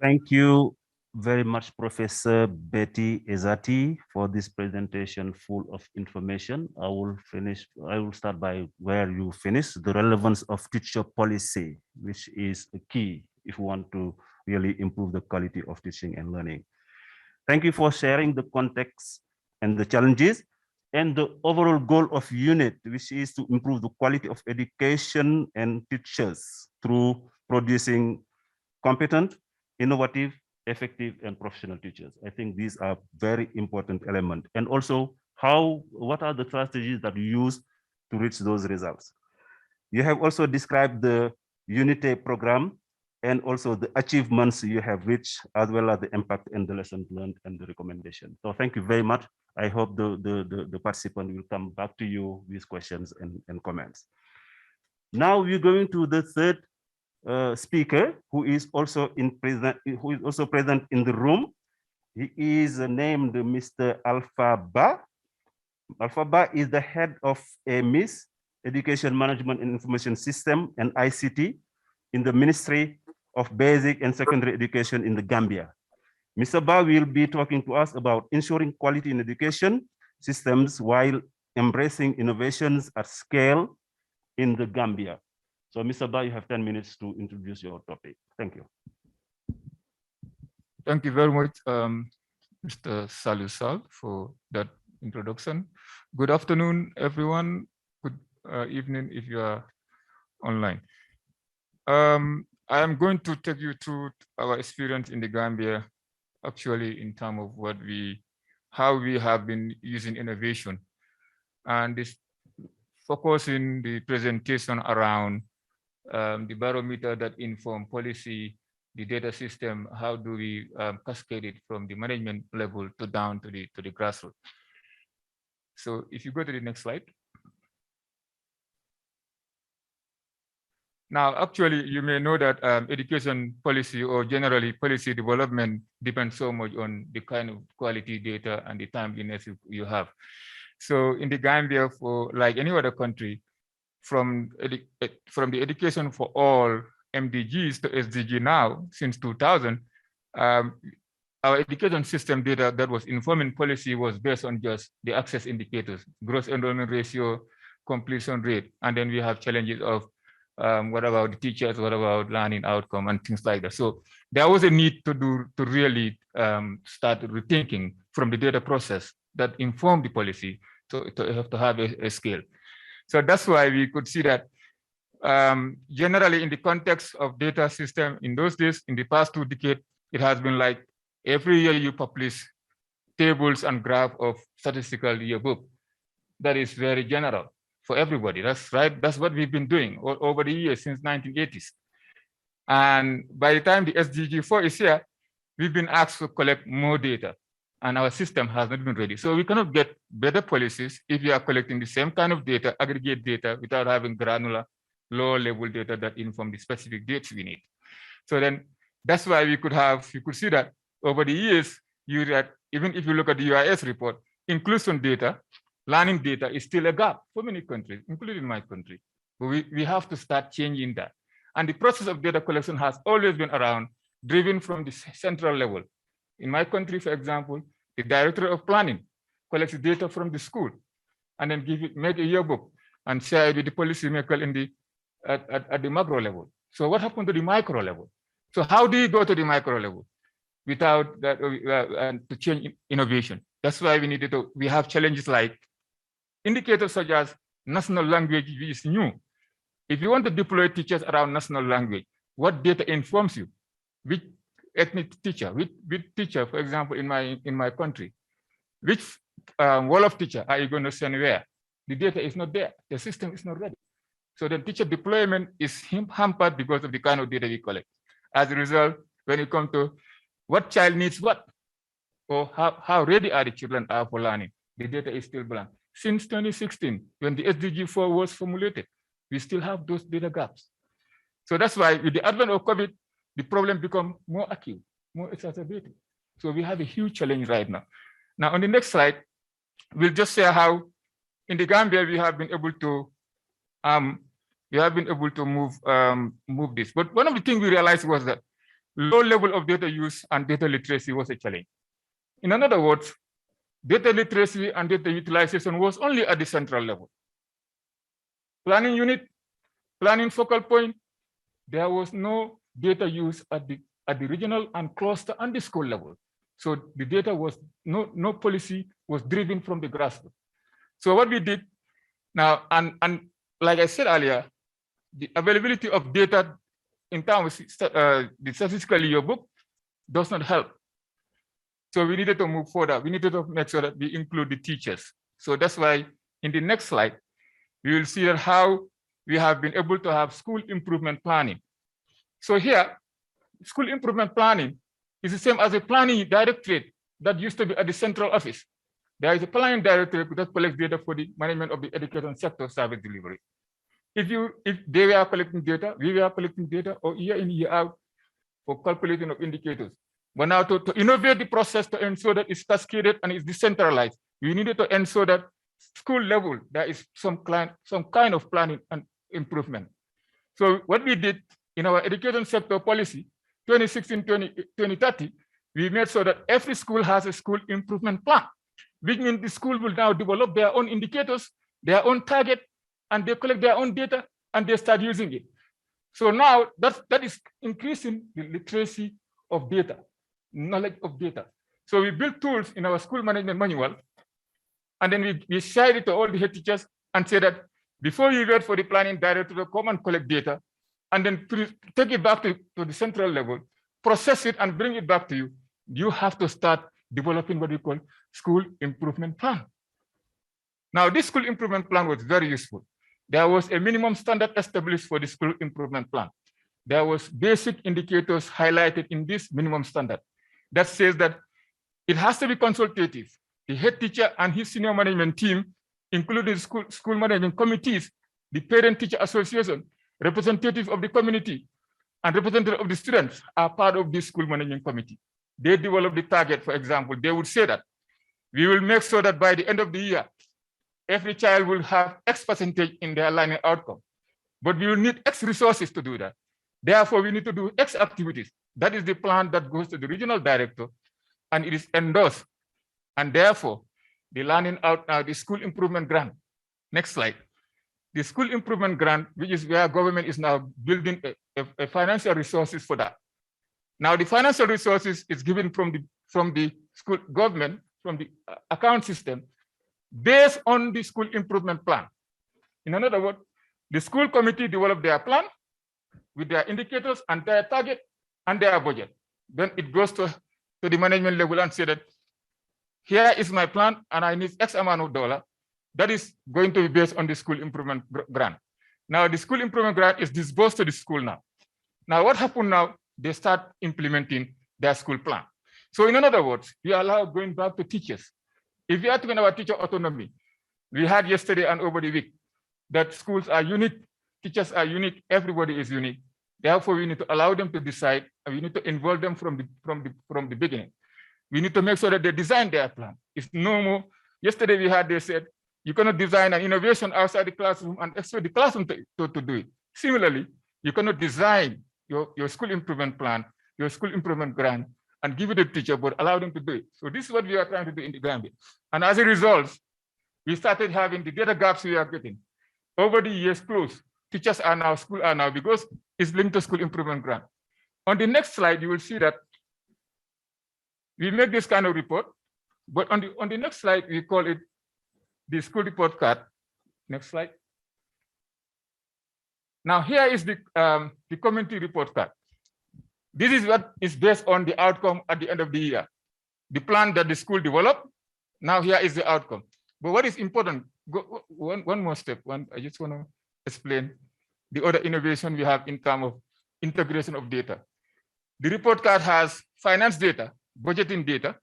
Thank you very much, Professor Betty Ezati, for this presentation full of information. I will start by where you finished, the relevance of teacher policy, which is a key if we want to really improve the quality of teaching and learning. Thank you for sharing the context and the challenges and the overall goal of UNIT, which is to improve the quality of education and teachers through producing competent, innovative, effective, and professional teachers. I think these are very important elements. And also, what are the strategies that you use to reach those results? You have also described the Unity program and also the achievements you have reached, as well as the impact and the lessons learned and the recommendation. So thank you very much. I hope the participant will come back to you with questions and comments. Now we're going to the third speaker, who is also present in the room. He is named Mr. Alpha Ba. Alpha Ba is the head of amidst, Education Management and Information System, and ICT in the Ministry of Basic and Secondary Education in the Gambia. Mr. Ba will be talking to us about ensuring quality in education systems while embracing innovations at scale in the Gambia. So, Mr. Ba, you have 10 minutes to introduce your topic. Thank you. Thank you very much, Mr. Salusal, for that introduction. Good afternoon, everyone. Good evening if you are online. I am going to take you through our experience in the Gambia, actually in terms of how we have been using innovation. And this focusing the presentation around the barometer that inform policy, the data system, how do we cascade it from the management level to down to the grassroots. So if you go to the next slide. Now, actually, you may know that education policy or generally policy development depends so much on the kind of quality data and the timeliness you have. So in the Gambia, for like any other country, from the education for all MDGs to SDG now, since 2000, our education system data that was informing policy was based on just the access indicators, gross enrollment ratio, completion rate, and then we have challenges of what about the teachers, what about learning outcome and things like that. So there was a need to really start rethinking from the data process that informed the policy to have a scale. So that's why we could see that generally in the context of data system in those days, in the past 2 decades, it has been like every year you publish tables and graph of statistical yearbook. That is very general for everybody. That's right. That's what we've been doing over the years since 1980s. And by the time the SDG 4 is here, we've been asked to collect more data, and our system has not been ready. So we cannot get better policies if we are collecting the same kind of data, aggregate data, without having granular, low-level data that inform the specific dates we need. So then that's why you could see that over the years, even if you look at the UIS report, inclusion data, learning data is still a gap for many countries, including my country. But we have to start changing that. And the process of data collection has always been around, driven from the central level. In my country, for example, the director of planning collects data from the school and then make a yearbook and share it with the policymaker at the macro level. So what happened to the micro level? So how do you go to the micro level without that to change innovation? That's why we have challenges like indicators such as national language is new. If you want to deploy teachers around national language, what data informs you? Which ethnic teacher, which teacher, for example, in my country, which Wolof teacher are you going to send where? The data is not there. The system is not ready. So the teacher deployment is hampered because of the kind of data we collect. As a result, when it comes to what child needs what, or how ready are the children for learning, the data is still blank. Since 2016, when the SDG 4 was formulated, we still have those data gaps. So that's why with the advent of COVID, the problem become more acute, more exacerbated. So we have a huge challenge right now. Now on the next slide, we'll just share how in the Gambia we have been able to move this. But one of the things we realized was that low level of data use and data literacy was a challenge. In other words, data literacy and data utilization was only at the central level. Planning unit, planning focal point, there was no data use at the regional and cluster and the school level. So the data was, no policy was driven from the grassroots. So what we did now, and like I said earlier, the availability of data in terms of the statistical yearbook does not help. So we needed to move further. We needed to make sure that we include the teachers. So that's why in the next slide, we will see that how we have been able to have school improvement planning. So here, school improvement planning is the same as a planning directorate that used to be at the central office. There is a planning directorate that collects data for the management of the education sector service delivery. If they were collecting data, we were collecting data, or year in, year out for calculating of indicators. But now to innovate the process to ensure that it's cascaded and it's decentralized, we needed to ensure that school level, there is some kind of planning and improvement. So what we did in our education sector policy, 2016-2030, we made sure that every school has a school improvement plan, which means the school will now develop their own indicators, their own target, and they collect their own data and they start using it. So now that is increasing the literacy of data, knowledge of data. So we built tools in our school management manual, and then we shared it to all the head teachers and said that before you wait for the planning director to come and collect data, and then take it back to the central level, process it and bring it back to you, you have to start developing what we call school improvement plan. Now, this school improvement plan was very useful. There was a minimum standard established for the school improvement plan. There was basic indicators highlighted in this minimum standard that says that it has to be consultative. The head teacher and his senior management team, including school management committees, the parent-teacher association, representative of the community, and representative of the students are part of this school management committee. They develop the target, for example. They would say that we will make sure that by the end of the year, every child will have X percentage in their learning outcome. But we will need X resources to do that. Therefore, we need to do X activities. That is the plan that goes to the regional director. and it is endorsed. And therefore, the learning out now, the school improvement grant. Next slide. The school improvement grant, which is where government is now building a financial resources for that. Now the financial resources is given from the school government, from the account system, based on the school improvement plan. In other words, the school committee develop their plan with their indicators and their target and their budget. Then it goes to the management level and say that here is my plan and I need X amount of dollar. That is going to be based on the school improvement grant. Now the school improvement grant is disbursed to the school now. Now what happened now? They start implementing their school plan. So in other words, we allow going back to teachers. If we are talking about teacher autonomy, we had yesterday and over the week that schools are unique, teachers are unique, everybody is unique. Therefore, we need to allow them to decide, and we need to involve them from the beginning. We need to make sure that they design their plan. It's no more. Yesterday we had, they said, you cannot design an innovation outside the classroom and expect the classroom to do it. Similarly, you cannot design your school improvement plan, your school improvement grant, and give it to the teacher, but allow them to do it. So this is what we are trying to do in the Gambia. And as a result, we started having the data gaps we are getting. Over the years close, teachers are now, school are now, because it's linked to school improvement grant. On the next slide, you will see that we make this kind of report, but on the next slide, we call it the school report card. Next slide. Now here is the community report card. This is what is based on the outcome at the end of the year. The plan that the school developed, now here is the outcome. But what is important, one more step, I just want to explain the other innovation we have in terms of integration of data. The report card has finance data, budgeting data,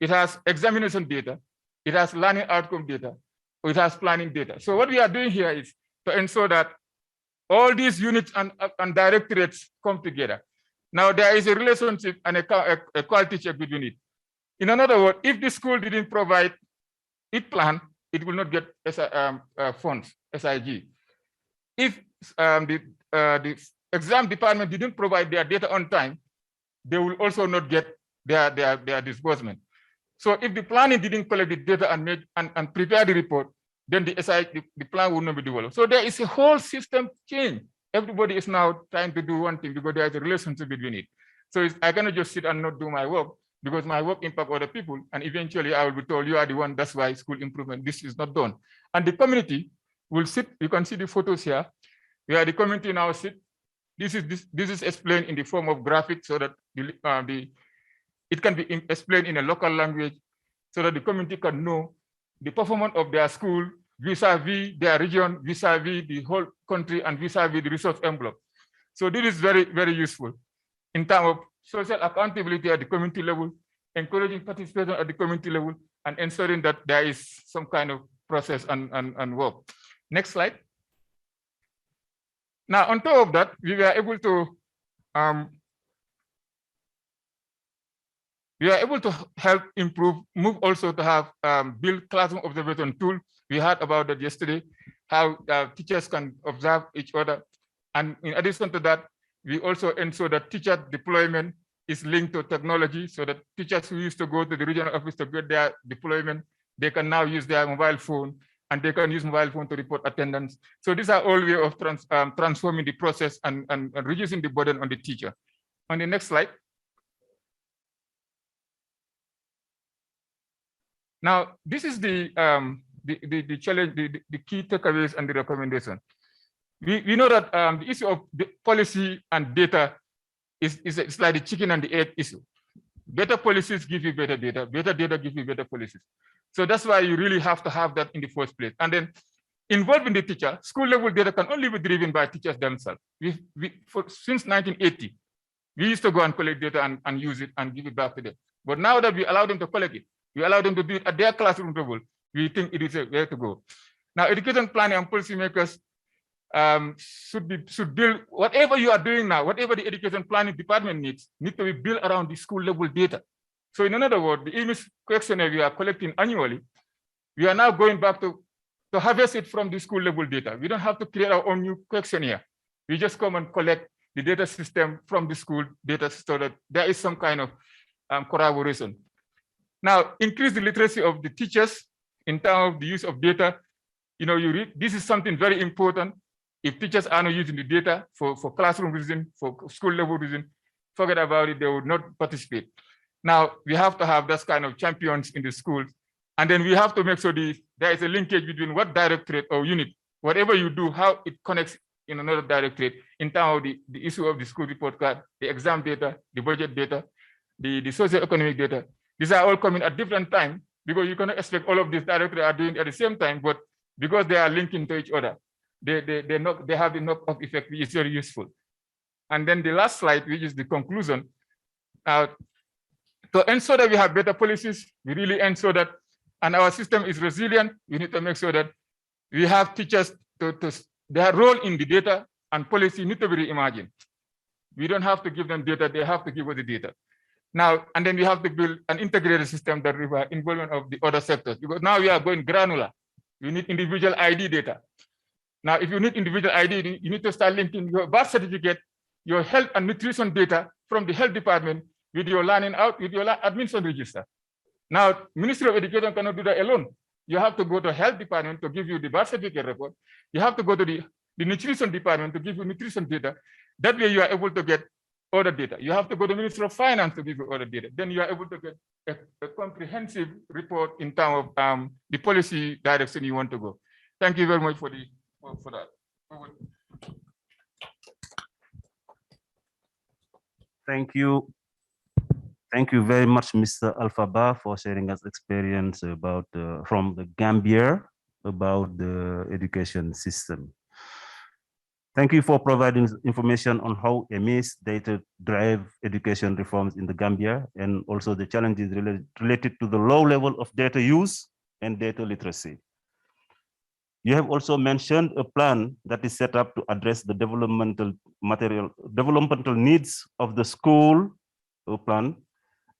it has examination data, it has learning outcome data, or it has planning data. So what we are doing here is to ensure that all these units and directorates come together. Now there is a relationship and a quality check between it. In other words, if the school didn't provide its plan, it will not get funds, SIG. If the exam department didn't provide their data on time, they will also not get their disbursement. So if the planning didn't collect the data and prepare the report, then the plan will not be developed. So there is a whole system change. Everybody is now trying to do one thing because there is a relationship between it. So I cannot just sit and not do my work because my work impacts other people. And eventually I will be told you are the one, that's why school improvement, this is not done. And the community will sit, you can see the photos here, where the community now sit. This is explained in the form of graphics so that it can be explained in a local language so that the community can know the performance of their school vis-a-vis their region, vis-a-vis the whole country, and vis-a-vis the resource envelope. So this is very, very useful in terms of social accountability at the community level, encouraging participation at the community level, and ensuring that there is some kind of process and work. Next slide. Now, on top of that, we were able to help improve, move also to have build classroom observation tool. We heard about that yesterday, how teachers can observe each other. And in addition to that, we also ensure that teacher deployment is linked to technology so that teachers who used to go to the regional office to get their deployment, they can now use their mobile phone, and they can use mobile phone to report attendance. So these are all ways of transforming the process and reducing the burden on the teacher. On the next slide. Now, this is the challenge, the key takeaways and the recommendation. We know that the issue of the policy and data is like the chicken and the egg issue. Better policies give you better data give you better policies. So that's why you really have to have that in the first place. And then involving the teacher, school level data can only be driven by teachers themselves. Since 1980, we used to go and collect data and use it and give it back to them. But now that we allow them to collect it, we allow them to do it at their classroom level, we think it is a way to go. Now, education planning and policymakers should build whatever you are doing now, whatever the education planning department needs to be built around the school level data. So in other words, the image questionnaire we are collecting annually, we are now going back to harvest it from the school level data. We don't have to create our own new questionnaire. We just come and collect the data system from the school data so that there is some kind of corroboration. Now, increase the literacy of the teachers in terms of the use of data. You know, this is something very important. If teachers are not using the data for classroom reason, for school level reason, forget about it, they would not participate. Now, we have to have that kind of champions in the schools. And then we have to make sure there is a linkage between what directorate or unit, whatever you do, how it connects in another directorate in terms of the issue of the school report card, the exam data, the budget data, the socioeconomic data. These are all coming at different times because you cannot expect all of these directorates are doing at the same time, but because they are linking to each other, they have the knock-off effect, which is very useful. And then the last slide, which is the conclusion. To ensure that we have better policies, we really ensure that, and our system is resilient, we need to make sure that we have teachers their role in the data and policy need to be reimagined. We don't have to give them data, they have to give us the data. Now, and then we have to build an integrated system that requires involvement of the other sectors, because now we are going granular. You need individual ID data. Now, if you need individual ID, you need to start linking your birth certificate, your health and nutrition data from the health department with your learning out, with your admission register. Now, Ministry of Education cannot do that alone. You have to go to health department to give you the birth certificate report. You have to go to the nutrition department to give you nutrition data. That way you are able to get other data. You have to go to the Ministry of Finance to give you other data. Then you are able to get a comprehensive report in terms of the policy direction you want to go. Thank you very much for that. Thank you. Thank you very much, Mr. Alphaba, for sharing us experience about from the Gambia about the education system. Thank you for providing information on how amidst data-drive education reforms in the Gambia and also the challenges related to the low level of data use and data literacy. You have also mentioned a plan that is set up to address the developmental needs of the school plan,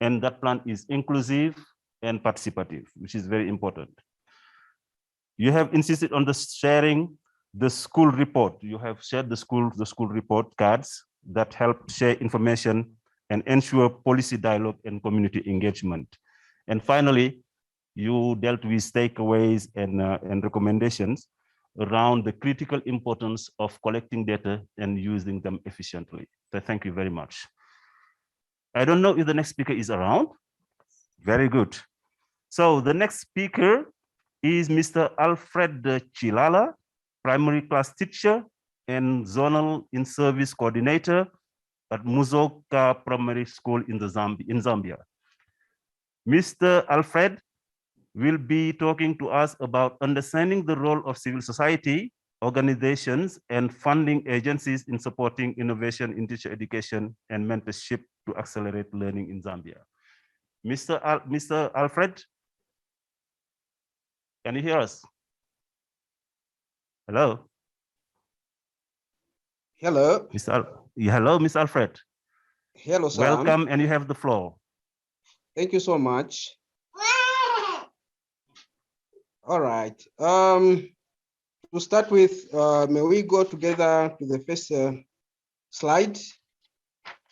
and that plan is inclusive and participative, which is very important. You have insisted on the sharing the school report. You have shared the school report cards that help share information and ensure policy dialogue and community engagement. And finally, you dealt with takeaways and recommendations around the critical importance of collecting data and using them efficiently. So thank you very much. I don't know if the next speaker is around. Very good. So the next speaker is Mr. Alfred Chilala, primary class teacher and zonal in-service coordinator at Muzoka Primary School in Zambia. Mr. Alfred will be talking to us about understanding the role of civil society, organizations, and funding agencies in supporting innovation in teacher education and mentorship to accelerate learning in Zambia. Mr. Alfred, can you hear us? Hello? Hello. Hello, Mr. Alfred. Hello, Sam. Welcome, and you have the floor. Thank you so much. All right. To start with, may we go together to the first slide,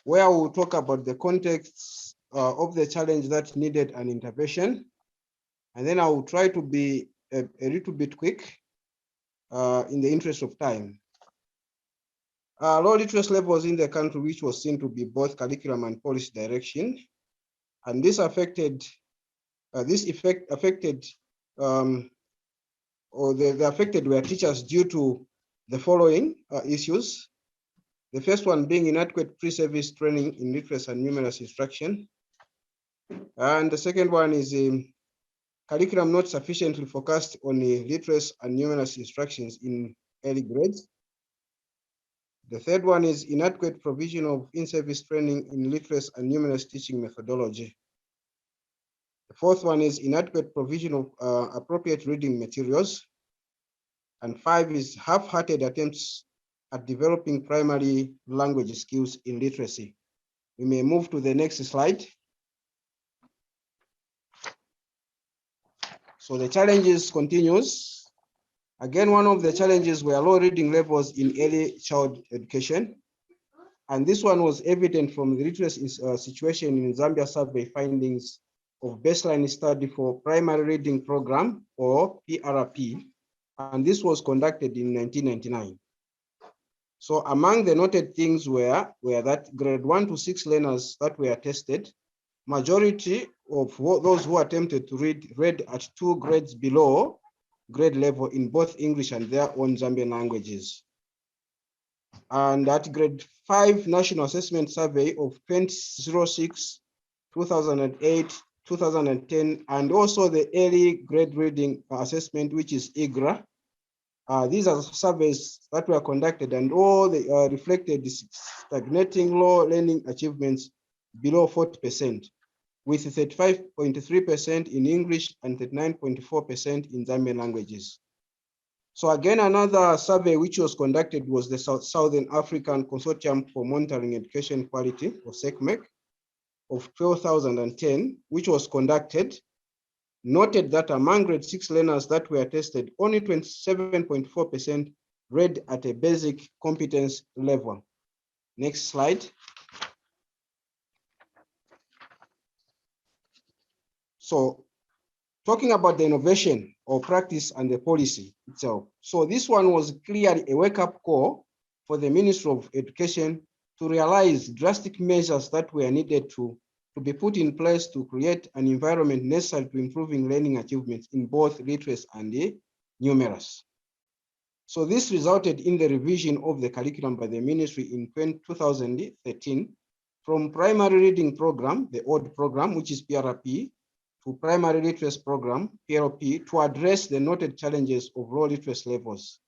where we'll talk about the context of the challenge that needed an intervention. And then I will try to be a little bit quick in the interest of time. Low literacy levels in the country, which was seen to be both curriculum and policy direction. And this affected, or the affected were teachers due to the following issues. The first one being inadequate pre-service training in literacy and numeracy instruction. And the second one is curriculum not sufficiently focused on the literacy and numeracy instructions in early grades. The third one is inadequate provision of in-service training in literacy and numeracy teaching methodology. The fourth one is inadequate provision of appropriate reading materials. And 5 is half-hearted attempts at developing primary language skills in literacy. We may move to the next slide. So the challenges continues. Again, one of the challenges were low reading levels in early child education. And this one was evident from the literacy situation in Zambia survey findings of baseline study for primary reading program, or PRP, and this was conducted in 1999. So among the noted things were that grade 1 to 6 learners that were tested, majority of those who attempted to read at 2 grades below grade level in both English and their own Zambian languages. And at grade 5 National Assessment Survey of 2006, 2008, 2010, and also the early grade reading assessment, which is IGRA. These are surveys that were conducted, and all they reflected stagnating low learning achievements below 40%, with 35.3% in English and 39.4% in Zambian languages. So again, another survey which was conducted was the Southern African Consortium for Monitoring Education Quality, or SECMEC, of 2010, which was conducted, noted that among grade 6 learners that were tested, only 27.4% read at a basic competence level. Next slide. So talking about the innovation or practice and the policy itself. So this one was clearly a wake-up call for the Ministry of Education to realize drastic measures that were needed to be put in place to create an environment necessary to improving learning achievements in both literacy and numerous. So this resulted in the revision of the curriculum by the ministry in 2013 from primary reading program, the old program, which is PRP, to primary literacy program, PLP, to address the noted challenges of low literacy levels.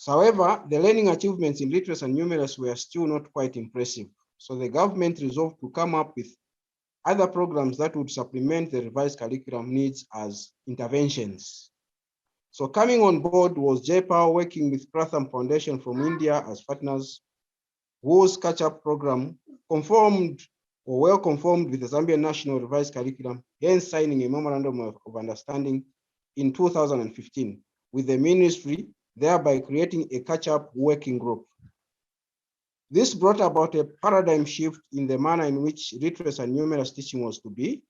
However, the learning achievements in literacy and numeracy were still not quite impressive. So the government resolved to come up with other programs that would supplement the revised curriculum needs as interventions. So coming on board was JPAL, working with Pratham Foundation from India as partners, whose catch-up program conformed or well conformed with the Zambian National Revised Curriculum, hence signing a memorandum of understanding in 2015 with the ministry, thereby creating a catch-up working group. This brought about a paradigm shift in the manner in which literacy and numerous teaching was to be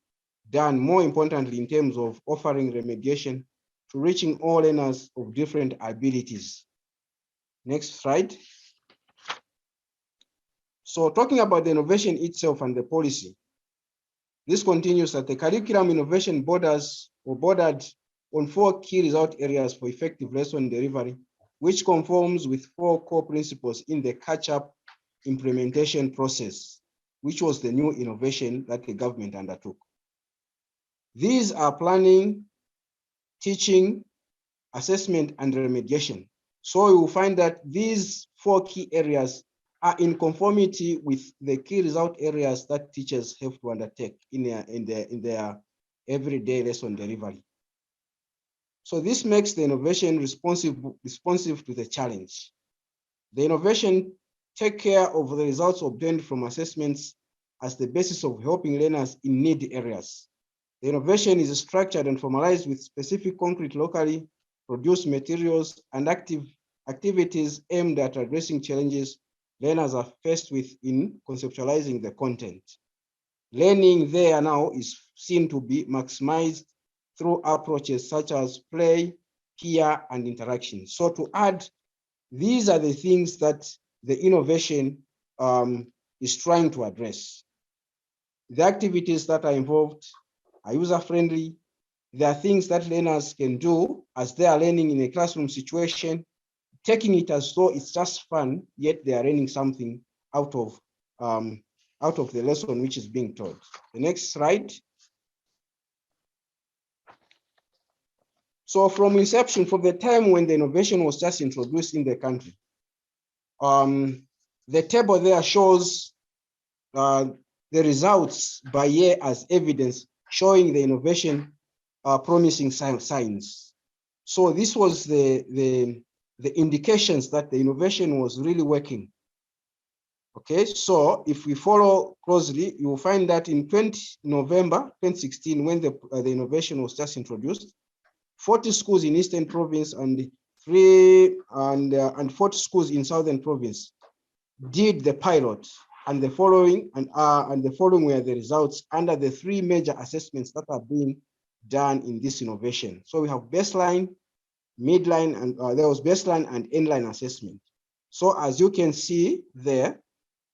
done, more importantly in terms of offering remediation to reaching all learners of different abilities. Next slide. So talking about the innovation itself and the policy, this continues that the curriculum innovation bordered on 4 key result areas for effective lesson delivery, which conforms with 4 core principles in the catch-up implementation process, which was the new innovation that the government undertook. These are planning, teaching, assessment, and remediation. So you will find that these 4 key areas are in conformity with the key result areas that teachers have to undertake in their everyday lesson delivery. So this makes the innovation responsive to the challenge. The innovation take care of the results obtained from assessments as the basis of helping learners in need areas. The innovation is structured and formalized with specific concrete locally produced materials and activities aimed at addressing challenges learners are faced with in conceptualizing the content. Learning there now is seen to be maximized through approaches such as play, peer, and interaction. So to add, these are the things that the innovation is trying to address. The activities that are involved are user-friendly. There are things that learners can do as they are learning in a classroom situation, taking it as though it's just fun, yet they are learning something out of the lesson which is being taught. The next slide. So from inception, from the time when the innovation was just introduced in the country, the table there shows the results by year as evidence showing the innovation promising signs. So this was the indications that the innovation was really working. Okay, so if we follow closely, you will find that in November 2016, when the innovation was just introduced, 40 schools in Eastern Province and 40 schools in Southern Province did the pilot and the following were the results under the three major assessments that are being done in this innovation. So we have baseline, midline, and there was baseline and endline assessment. So as you can see there,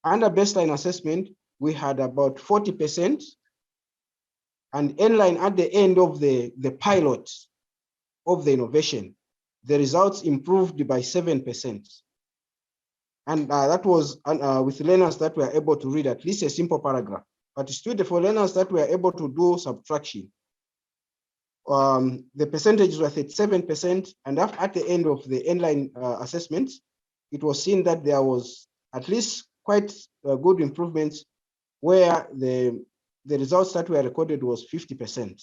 under baseline assessment, we had about 40%, and endline at the end of the pilot of the innovation, the results improved by 7%. And that was with learners that were able to read at least a simple paragraph. But still, for learners that were able to do subtraction, the percentages were 37%. And at the end of the endline assessment, it was seen that there was at least quite good improvements where the results that were recorded was 50%.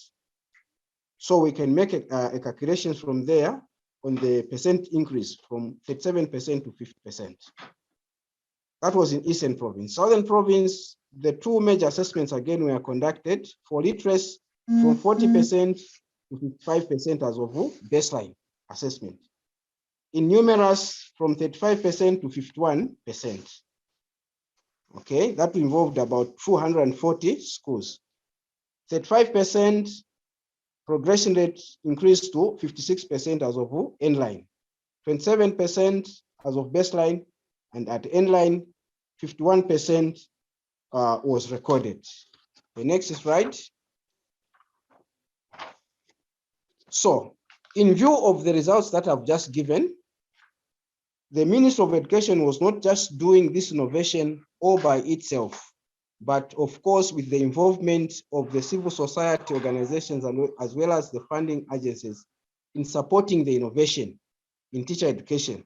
So we can make a calculation from there on the percent increase from 37% to 50%. That was in Eastern Province. Southern Province, the two major assessments again were conducted for literacy from 40% to 55% as of baseline assessment. In numerous, from 35% to 51%. Okay, that involved about 240 schools. 35% progression rate increased to 56% as of endline, 27% as of baseline, and at endline, 51% was recorded. The next slide. So, in view of the results that I've just given, the Ministry of Education was not just doing this innovation all by itself, but of course with the involvement of the civil society organizations as well as the funding agencies in supporting the innovation in teacher education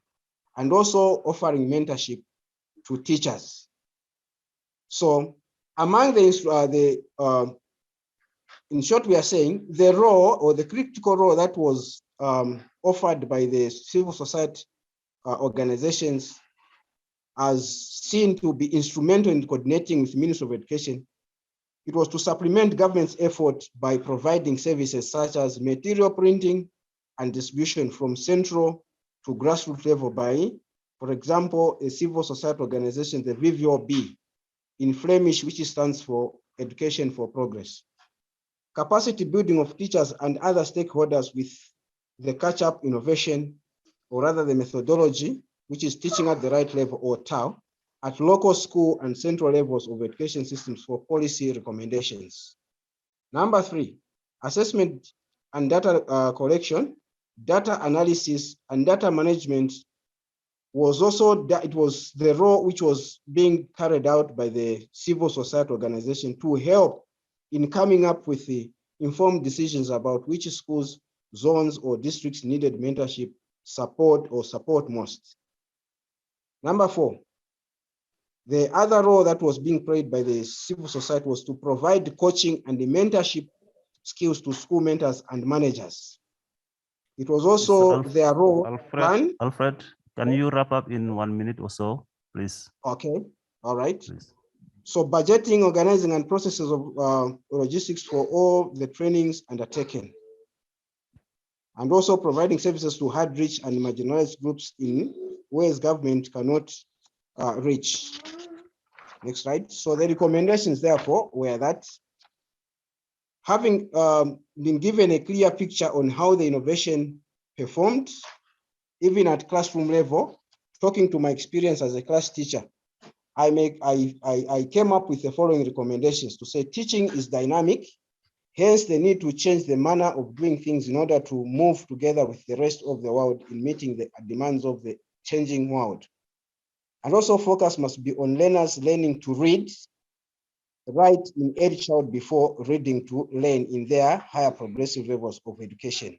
and also offering mentorship to teachers. So among in short, we are saying the role or the critical role that was offered by the civil society organizations as seen to be instrumental in coordinating with the Ministry of Education. It was to supplement government's effort by providing services such as material printing and distribution from central to grassroots level by, for example, a civil society organization, the VVOB, in Flemish, which stands for Education for Progress. Capacity building of teachers and other stakeholders with the catch-up innovation, or rather the methodology, which is teaching at the right level, or TAO, at local school and central levels of education systems for policy recommendations. Number 3, assessment and data collection, data analysis, and data management was also, it was the role which was being carried out by the civil society organization to help in coming up with the informed decisions about which schools, zones, or districts needed mentorship, support, or support most. Number 4, the other role that was being played by the civil society was to provide coaching and the mentorship skills to school mentors and managers. It was also their role. Alfred, can you wrap up in 1 minute or so, please? Okay, all right. Please. So budgeting, organizing, and processes of logistics for all the trainings undertaken. And also providing services to hard-reach and marginalized groups in ways government cannot reach. Next slide. So the recommendations, therefore, were that having been given a clear picture on how the innovation performed, even at classroom level, talking to my experience as a class teacher, I came up with the following recommendations to say teaching is dynamic, hence the need to change the manner of doing things in order to move together with the rest of the world in meeting the demands of the changing world. And also focus must be on learners learning to read, write in early child before reading to learn in their higher progressive levels of education.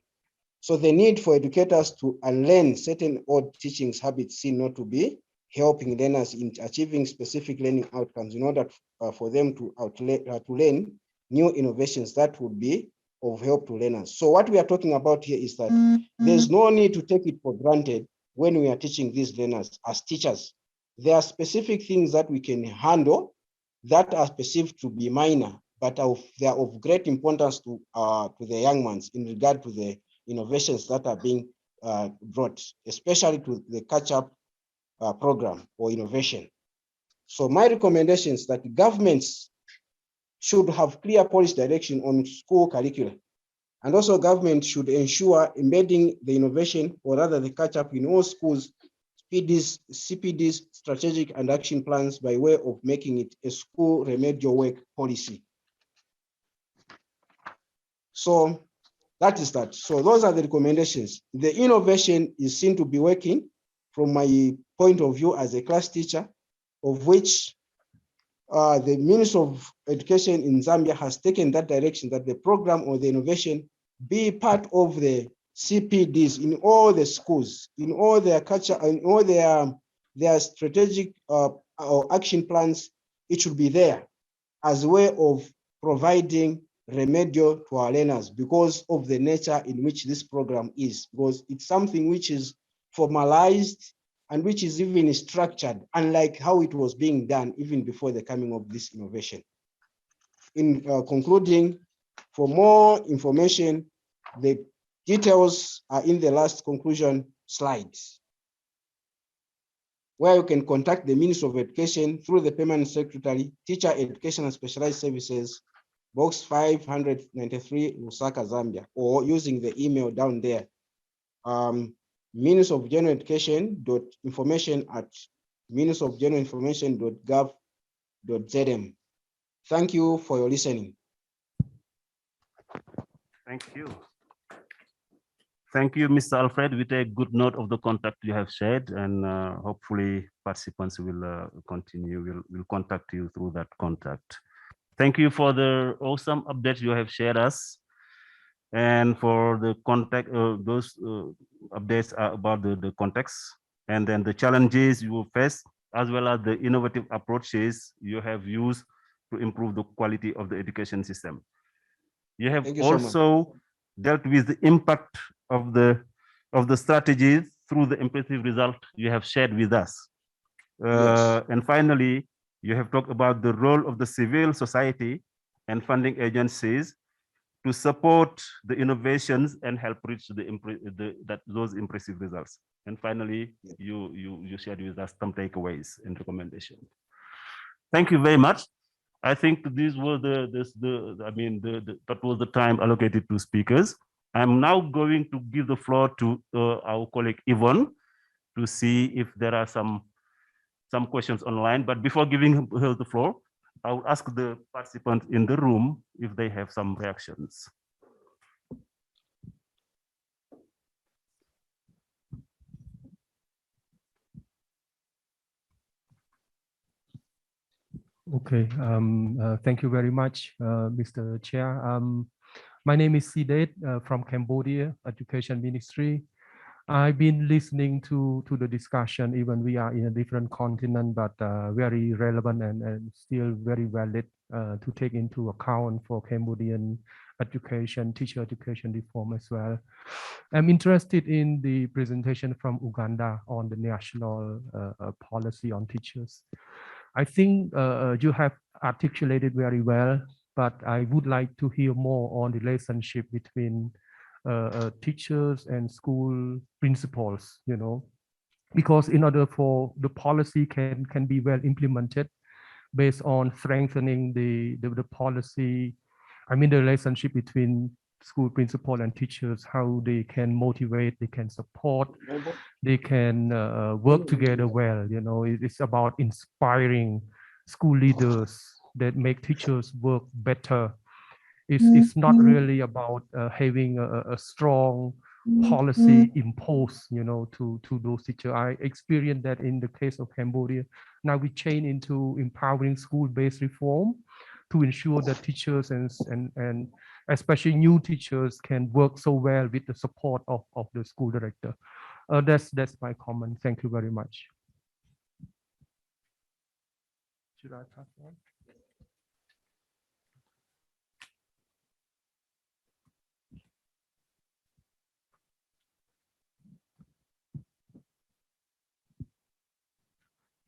So the need for educators to unlearn certain old teaching habits seem not to be helping learners in achieving specific learning outcomes in order for them to learn new innovations that would be of help to learners. So what we are talking about here is that there's no need to take it for granted when we are teaching these learners as teachers. There are specific things that we can handle that are perceived to be minor, but they are of great importance to the young ones in regard to the innovations that are being brought, especially to the catch-up program or innovation. So my recommendation is that governments should have clear policy direction on school curriculum. And also government should ensure embedding the innovation, or rather the catch-up in all schools, CPDs, strategic and action plans, by way of making it a school remedial work policy. So that is that. So those are the recommendations. The innovation is seen to be working from my point of view as a class teacher, of which the Ministry of Education in Zambia has taken that direction, that the program or the innovation be part of the CPDs in all the schools, in all their culture, in all their strategic or action plans. It should be there as a way of providing remedial to our learners, because of the nature in which this program is, because it's something which is formalized and which is even structured, unlike how it was being done even before the coming of this innovation. In concluding, for more information, the details are in the last conclusion slides, where you can contact the Ministry of Education through the Permanent Secretary, Teacher Education and Specialized Services, Box 593, Lusaka, Zambia, or using the email down there, Ministry of General Education @ministryofgeneralalinformation.gov.zm. Thank you for your listening. Thank you. Thank you, Mr. Alfred. We take good note of the contact you have shared, and hopefully participants will continue, will contact you through that contact. Thank you for the awesome updates you have shared us, and for the contact, those updates are about the context, and then the challenges you will face, as well as the innovative approaches you have used to improve the quality of the education system. You have also dealt with the impact of the strategies through the impressive result you have shared with us. Yes. And finally, you have talked about the role of the civil society and funding agencies to support the innovations and help reach those impressive results. And finally, you shared with us some takeaways and recommendations. Thank you very much. I think these were that was the time allocated to speakers. I'm now going to give the floor to our colleague Yvonne to see if there are some questions online. But before giving her the floor, I'll ask the participants in the room if they have some reactions. Okay, thank you very much, Mr. Chair. My name is Sidet from Cambodia Education Ministry. I've been listening to the discussion, even we are in a different continent, but very relevant and still very valid to take into account for Cambodian education, teacher education reform as well. I'm interested in the presentation from Uganda on the national policy on teachers. I think you have articulated very well, but I would like to hear more on the relationship between teachers and school principals, you know, because in order for the policy can be well implemented based on strengthening the policy, I mean, the relationship between school principal and teachers, how they can motivate, they can support, they can work together well. You know, it's about inspiring school leaders that make teachers work better. It's not really about having a strong policy imposed, you know, to those teachers. I experienced that in the case of Cambodia. Now we change into empowering school-based reform to ensure that teachers and especially new teachers can work so well with the support of the school director. That's my comment. Thank you very much. Should I pass on?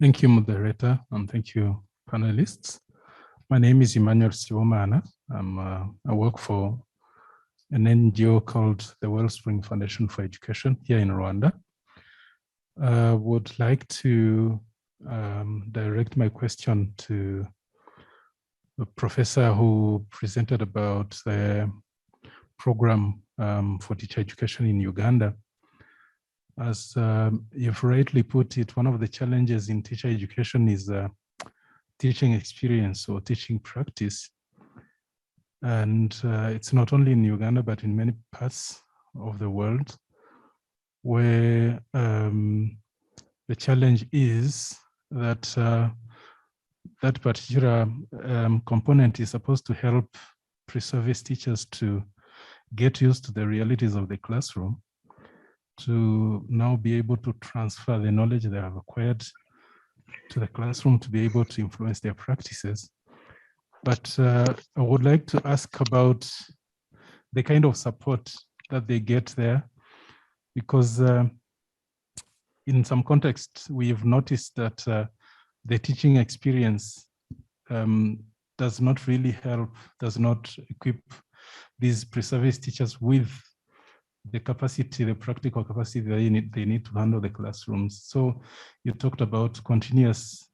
Thank you, moderator, and thank you, panelists. My name is Emmanuel Siwomana. I work for an NGO called the Wellspring Foundation for Education here in Rwanda. Would like to direct my question to the professor who presented about the program for teacher education in Uganda. As you've rightly put it, one of the challenges in teacher education is teaching experience or teaching practice. And it's not only in Uganda, but in many parts of the world where the challenge is that that particular component is supposed to help pre-service teachers to get used to the realities of the classroom, to now be able to transfer the knowledge they have acquired to the classroom to be able to influence their practices. But I would like to ask about the kind of support that they get there, because in some contexts, we've noticed that the teaching experience does not really help, does not equip these pre-service teachers with the capacity, the practical capacity they need to handle the classrooms. So you talked about continuous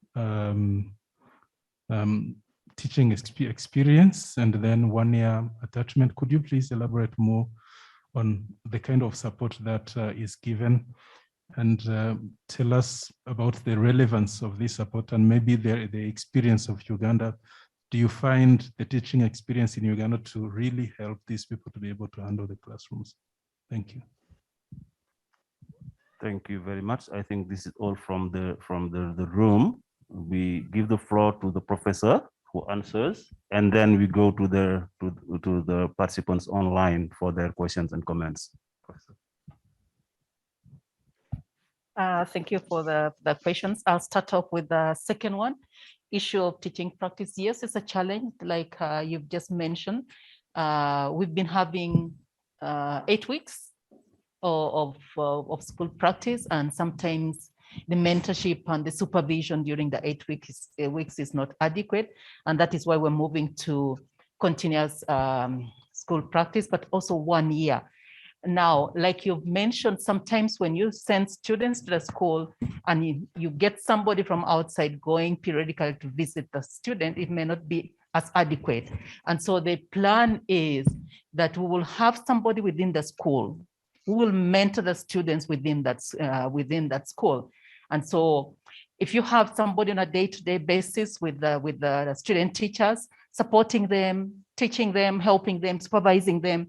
teaching experience and then 1 year attachment. Could you please elaborate more on the kind of support that is given, and tell us about the relevance of this support and maybe the experience of Uganda? Do you find the teaching experience in Uganda to really help these people to be able to handle the classrooms? Thank you. Thank you very much. I think this is all from the room. We give the floor to the professor who answers, and then we go to the participants online for their questions and comments. Thank you for the questions. I'll start off with the second one. Issue of teaching practice. Yes, it's a challenge, like you've just mentioned. We've been having 8 weeks of school practice, and sometimes the mentorship and the supervision during the 8 weeks is not adequate, and that is why we're moving to continuous school practice, but also 1 year. Now, like you've mentioned, sometimes when you send students to the school and you get somebody from outside going periodically to visit the student, it may not be as adequate. And so the plan is that we will have somebody within the school who will mentor the students within that school. And so if you have somebody on a day-to-day basis with the student teachers, supporting them, teaching them, helping them, supervising them,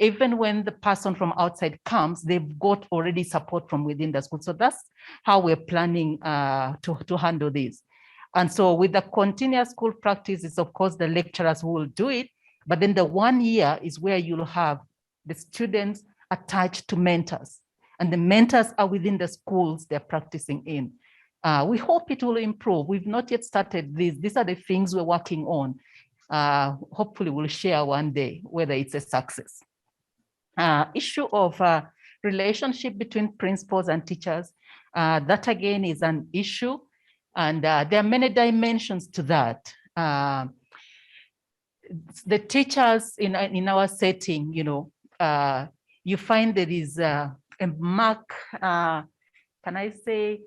even when the person from outside comes, they've got already support from within the school. So that's how we're planning to handle this. And so with the continuous school practice, it's of course the lecturers who will do it, but then the 1 year is where you'll have the students attached to mentors, and the mentors are within the schools they're practicing in. We hope it will improve. We've not yet started this. These are the things we're working on. Hopefully we'll share one day whether it's a success. Issue of relationship between principals and teachers, that again is an issue, and there are many dimensions to that. The teachers in our setting, you find there is a mark, can I say,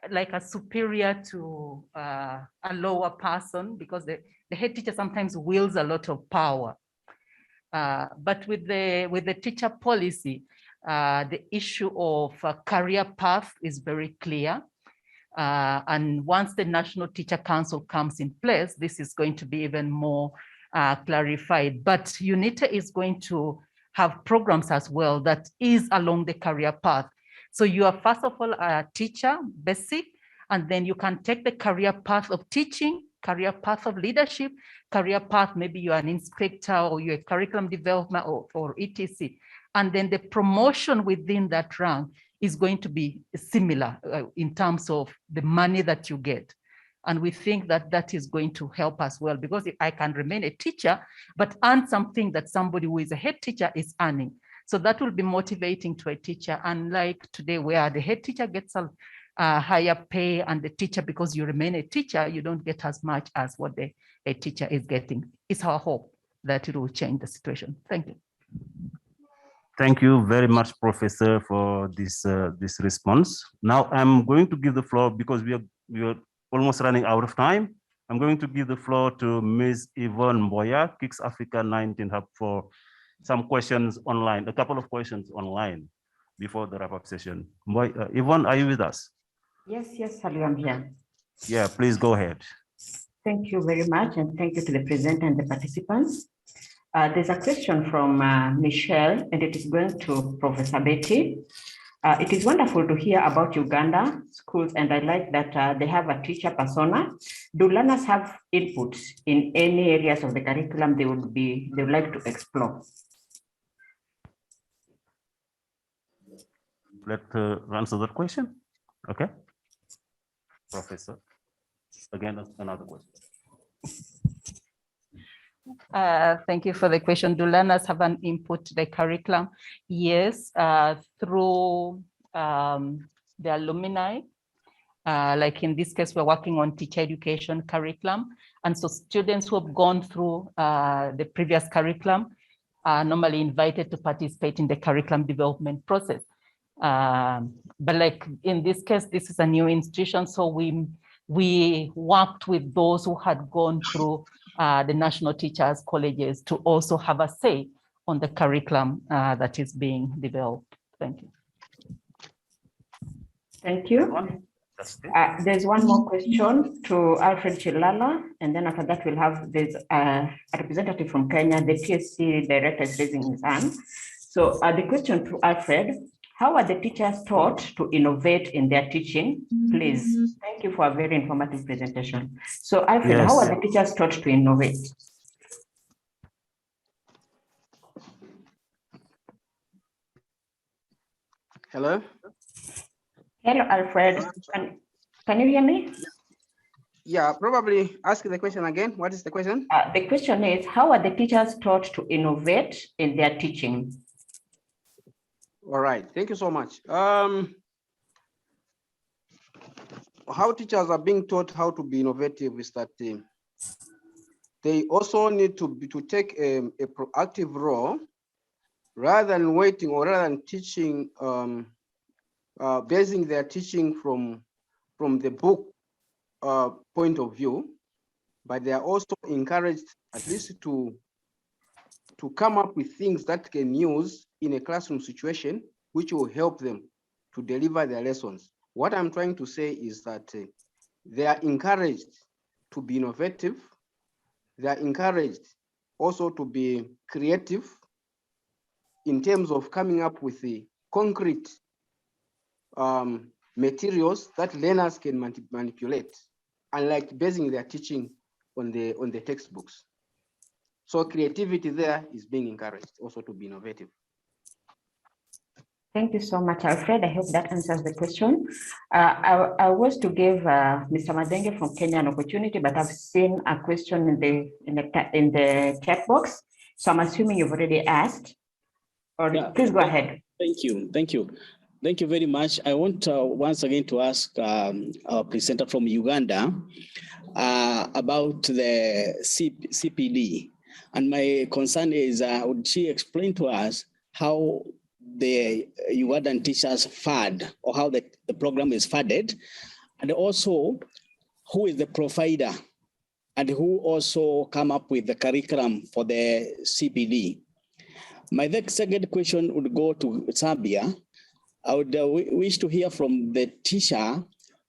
like a superior to a lower person, because the head teacher sometimes wields a lot of power. But with the teacher policy, the issue of career path is very clear. And once the National Teacher Council comes in place, this is going to be even more clarified. But UNITA is going to have programs as well that is along the career path. So you are first of all a teacher, basic, and then you can take the career path of teaching, career path of leadership, career path, maybe you're an inspector or you're a curriculum development or etc. And then the promotion within that rank is going to be similar in terms of the money that you get. And we think that that is going to help us well, because if I can remain a teacher, but earn something that somebody who is a head teacher is earning. So that will be motivating to a teacher, unlike today where the head teacher gets a higher pay and the teacher, because you remain a teacher, you don't get as much as what a teacher is getting. It's our hope that it will change the situation. Thank you. Thank you very much, Professor, for this response. Now I'm going to give the floor, because we are we're almost running out of time. I'm going to give the floor to Ms. Yvonne Mboya, Kicks Africa 19 Hub, for some questions online, a couple of questions online before the wrap-up session. Yvonne, are you with us? Yes, hello, I'm here. Yeah, please go ahead. Thank you very much, and thank you to the presenter and the participants. There's a question from Michelle, and it is going to Professor Betty. It is wonderful to hear about Uganda schools, and I like that they have a teacher persona. Do learners have input in any areas of the curriculum they would like to explore? Let's answer that question. Okay. Professor, again, another question. Thank you for the question. Do learners have an input to the curriculum? Yes, through the alumni. Like in this case, we're working on teacher education curriculum. And so students who have gone through the previous curriculum are normally invited to participate in the curriculum development process. But like in this case, this is a new institution, so we worked with those who had gone through the national teachers colleges to also have a say on the curriculum that is being developed. Thank you. Thank you. There's one more question to Alfred Chilala, and then after that we'll have a representative from Kenya. The TSC director is raising his hand. So the question to Alfred: how are the teachers taught to innovate in their teaching? Please. Thank you for a very informative presentation. So Alfred, Yes. how are the teachers taught to innovate? Hello? Hello, Alfred. Can you hear me? Yeah, probably ask the question again. What is the question? The question is, how are the teachers taught to innovate in their teaching? All right, thank you so much. How teachers are being taught how to be innovative is that they also need to take a proactive role rather than waiting or rather than teaching, basing their teaching from the book point of view, but they are also encouraged at least to come up with things that can use in a classroom situation, which will help them to deliver their lessons. What I'm trying to say is that they are encouraged to be innovative. They are encouraged also to be creative in terms of coming up with the concrete materials that learners can manipulate, unlike basing their teaching on the textbooks. So creativity there is being encouraged also to be innovative. Thank you so much, Alfred. I hope that answers the question. I was to give Mr. Madenge from Kenya an opportunity, but I've seen a question in the chat box. So I'm assuming you've already asked. Or yeah, please go ahead. Thank you very much. I want once again to ask our presenter from Uganda about the CPD. And my concern is, would she explain to us how the Ugandan teachers fund, or how the program is funded, and also who is the provider and who also come up with the curriculum for the CPD. My second question would go to Zambia. I would wish to hear from the teacher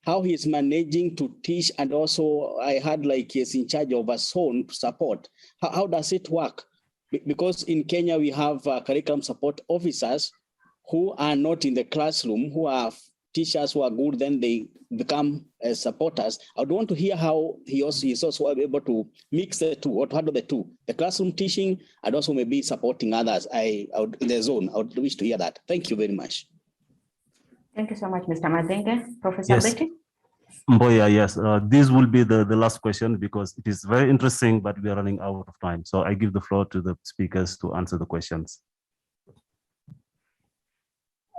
how he is managing to teach, and also I had like he's in charge of a zone support. How does it work? Because in Kenya, we have curriculum support officers who are not in the classroom, who are teachers who are good, then they become supporters. I would want to hear how he is also able to mix the two, or to handle the two, the classroom teaching and also maybe supporting others in the zone. I would wish to hear that. Thank you very much. Thank you so much, Mr. Madenge. Professor Betty? Mboya, yes, this will be the last question because it is very interesting, but we are running out of time. So I give the floor to the speakers to answer the questions.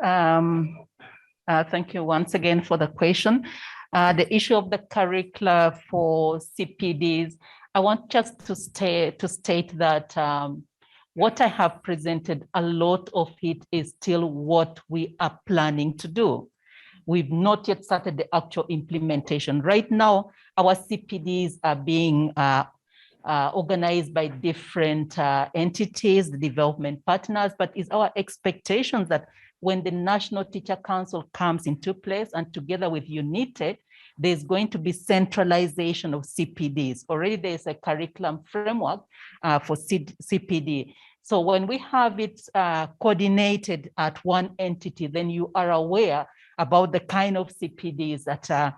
Thank you once again for the question. The issue of the curricula for CPDs, I want just to state that what I have presented, a lot of it is still what we are planning to do. we've not yet started the actual implementation. Right now, our CPDs are being organized by different entities, the development partners, but it's our expectations that when the National Teacher Council comes into place and together with UNITED, there's going to be centralization of CPDs. Already there's a curriculum framework for CPD. So when we have it coordinated at one entity, then you are aware about the kind of CPDs that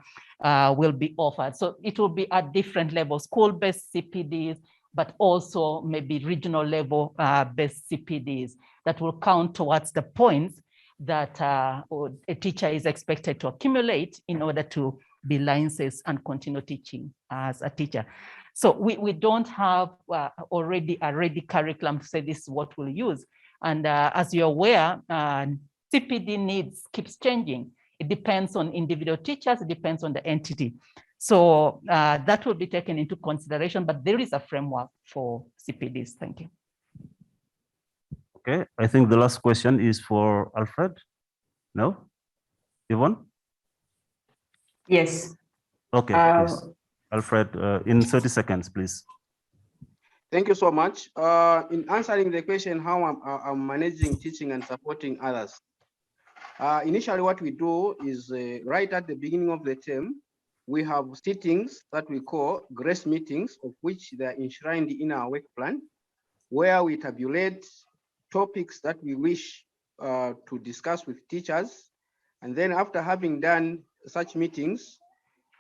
will be offered. So it will be at different levels, school-based CPDs, but also maybe regional level based CPDs that will count towards the points that a teacher is expected to accumulate in order to be licensed and continue teaching as a teacher. So we don't have already a ready curriculum to say this is what we'll use. And as you're aware, CPD needs keeps changing. It depends on individual teachers, it depends on the entity. So that will be taken into consideration, but there is a framework for CPDs. Thank you. Okay, I think the last question is for Alfred. No? Yvonne? Yes. Okay, please. Alfred, in 30 seconds, please. Thank you so much. In answering the question, how I'm managing teaching and supporting others. Initially, what we do is right at the beginning of the term, we have sittings that we call grace meetings, of which they are enshrined in our work plan, where we tabulate topics that we wish to discuss with teachers. And then after having done such meetings,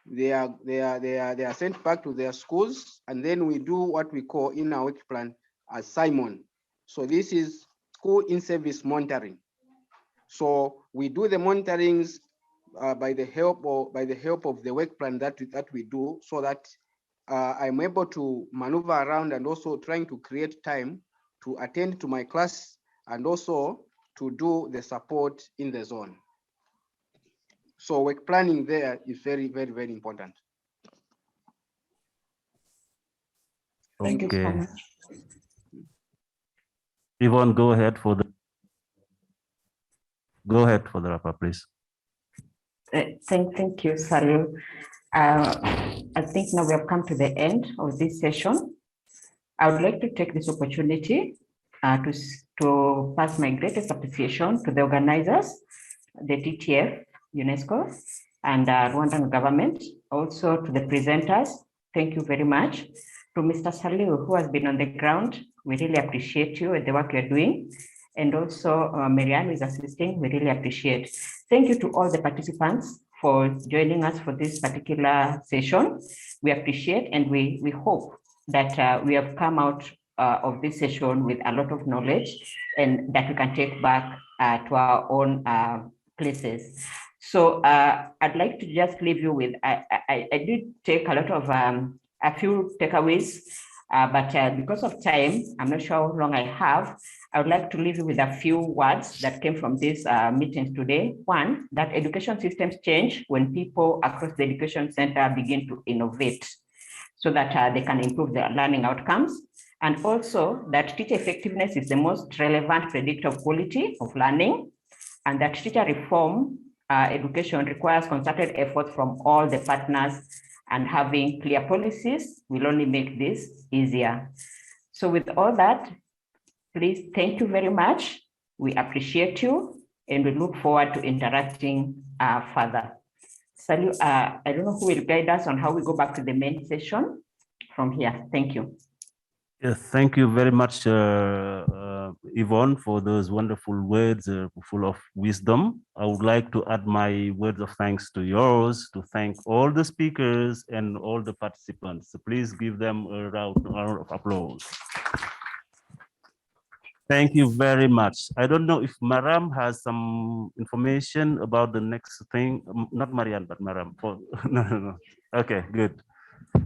they are sent back to their schools, and then we do what we call in our work plan as Simon. So this is school in-service monitoring. So we do the monitorings by the help of the work plan that we do, so that I'm able to maneuver around and also trying to create time to attend to my class and also to do the support in the zone. So work planning there is very, very, very important. Thank you so much. Yvonne, go ahead for the wrap-up, please. Thank you, Salu. I think now we have come to the end of this session. I would like to take this opportunity to pass my greatest appreciation to the organizers, the TTF, UNESCO, and Rwandan government, also to the presenters. Thank you very much. To Mr. Saliu, who has been on the ground, we really appreciate you and the work you're doing. And also Marianne, who is assisting, we really appreciate. Thank you to all the participants for joining us for this particular session. We appreciate and we hope that we have come out of this session with a lot of knowledge and that we can take back to our own places. So I'd like to just leave you with, I did take a lot of, a few takeaways, but because of time, I'm not sure how long I have. I would like to leave you with a few words that came from this meeting today. One, that education systems change when people across the education center begin to innovate so that they can improve their learning outcomes. And also that teacher effectiveness is the most relevant predictor of quality of learning, and that teacher reform education requires concerted effort from all the partners, and having clear policies will only make this easier. So with all that, please, thank you very much. We appreciate you and we look forward to interacting further. Salu, I don't know who will guide us on how we go back to the main session from here. Thank you. Yes, thank you very much, Yvonne, for those wonderful words full of wisdom. I would like to add my words of thanks to yours, to thank all the speakers and all the participants. So please give them a round of applause. Thank you very much. I don't know if Maram has some information about the next thing. Not Marianne, but Maram. No. Okay, good.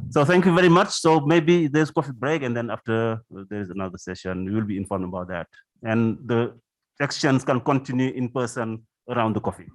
So thank you very much. So maybe there's coffee break, and then after there's another session, we will be informed about that. And the sections can continue in person around the coffee.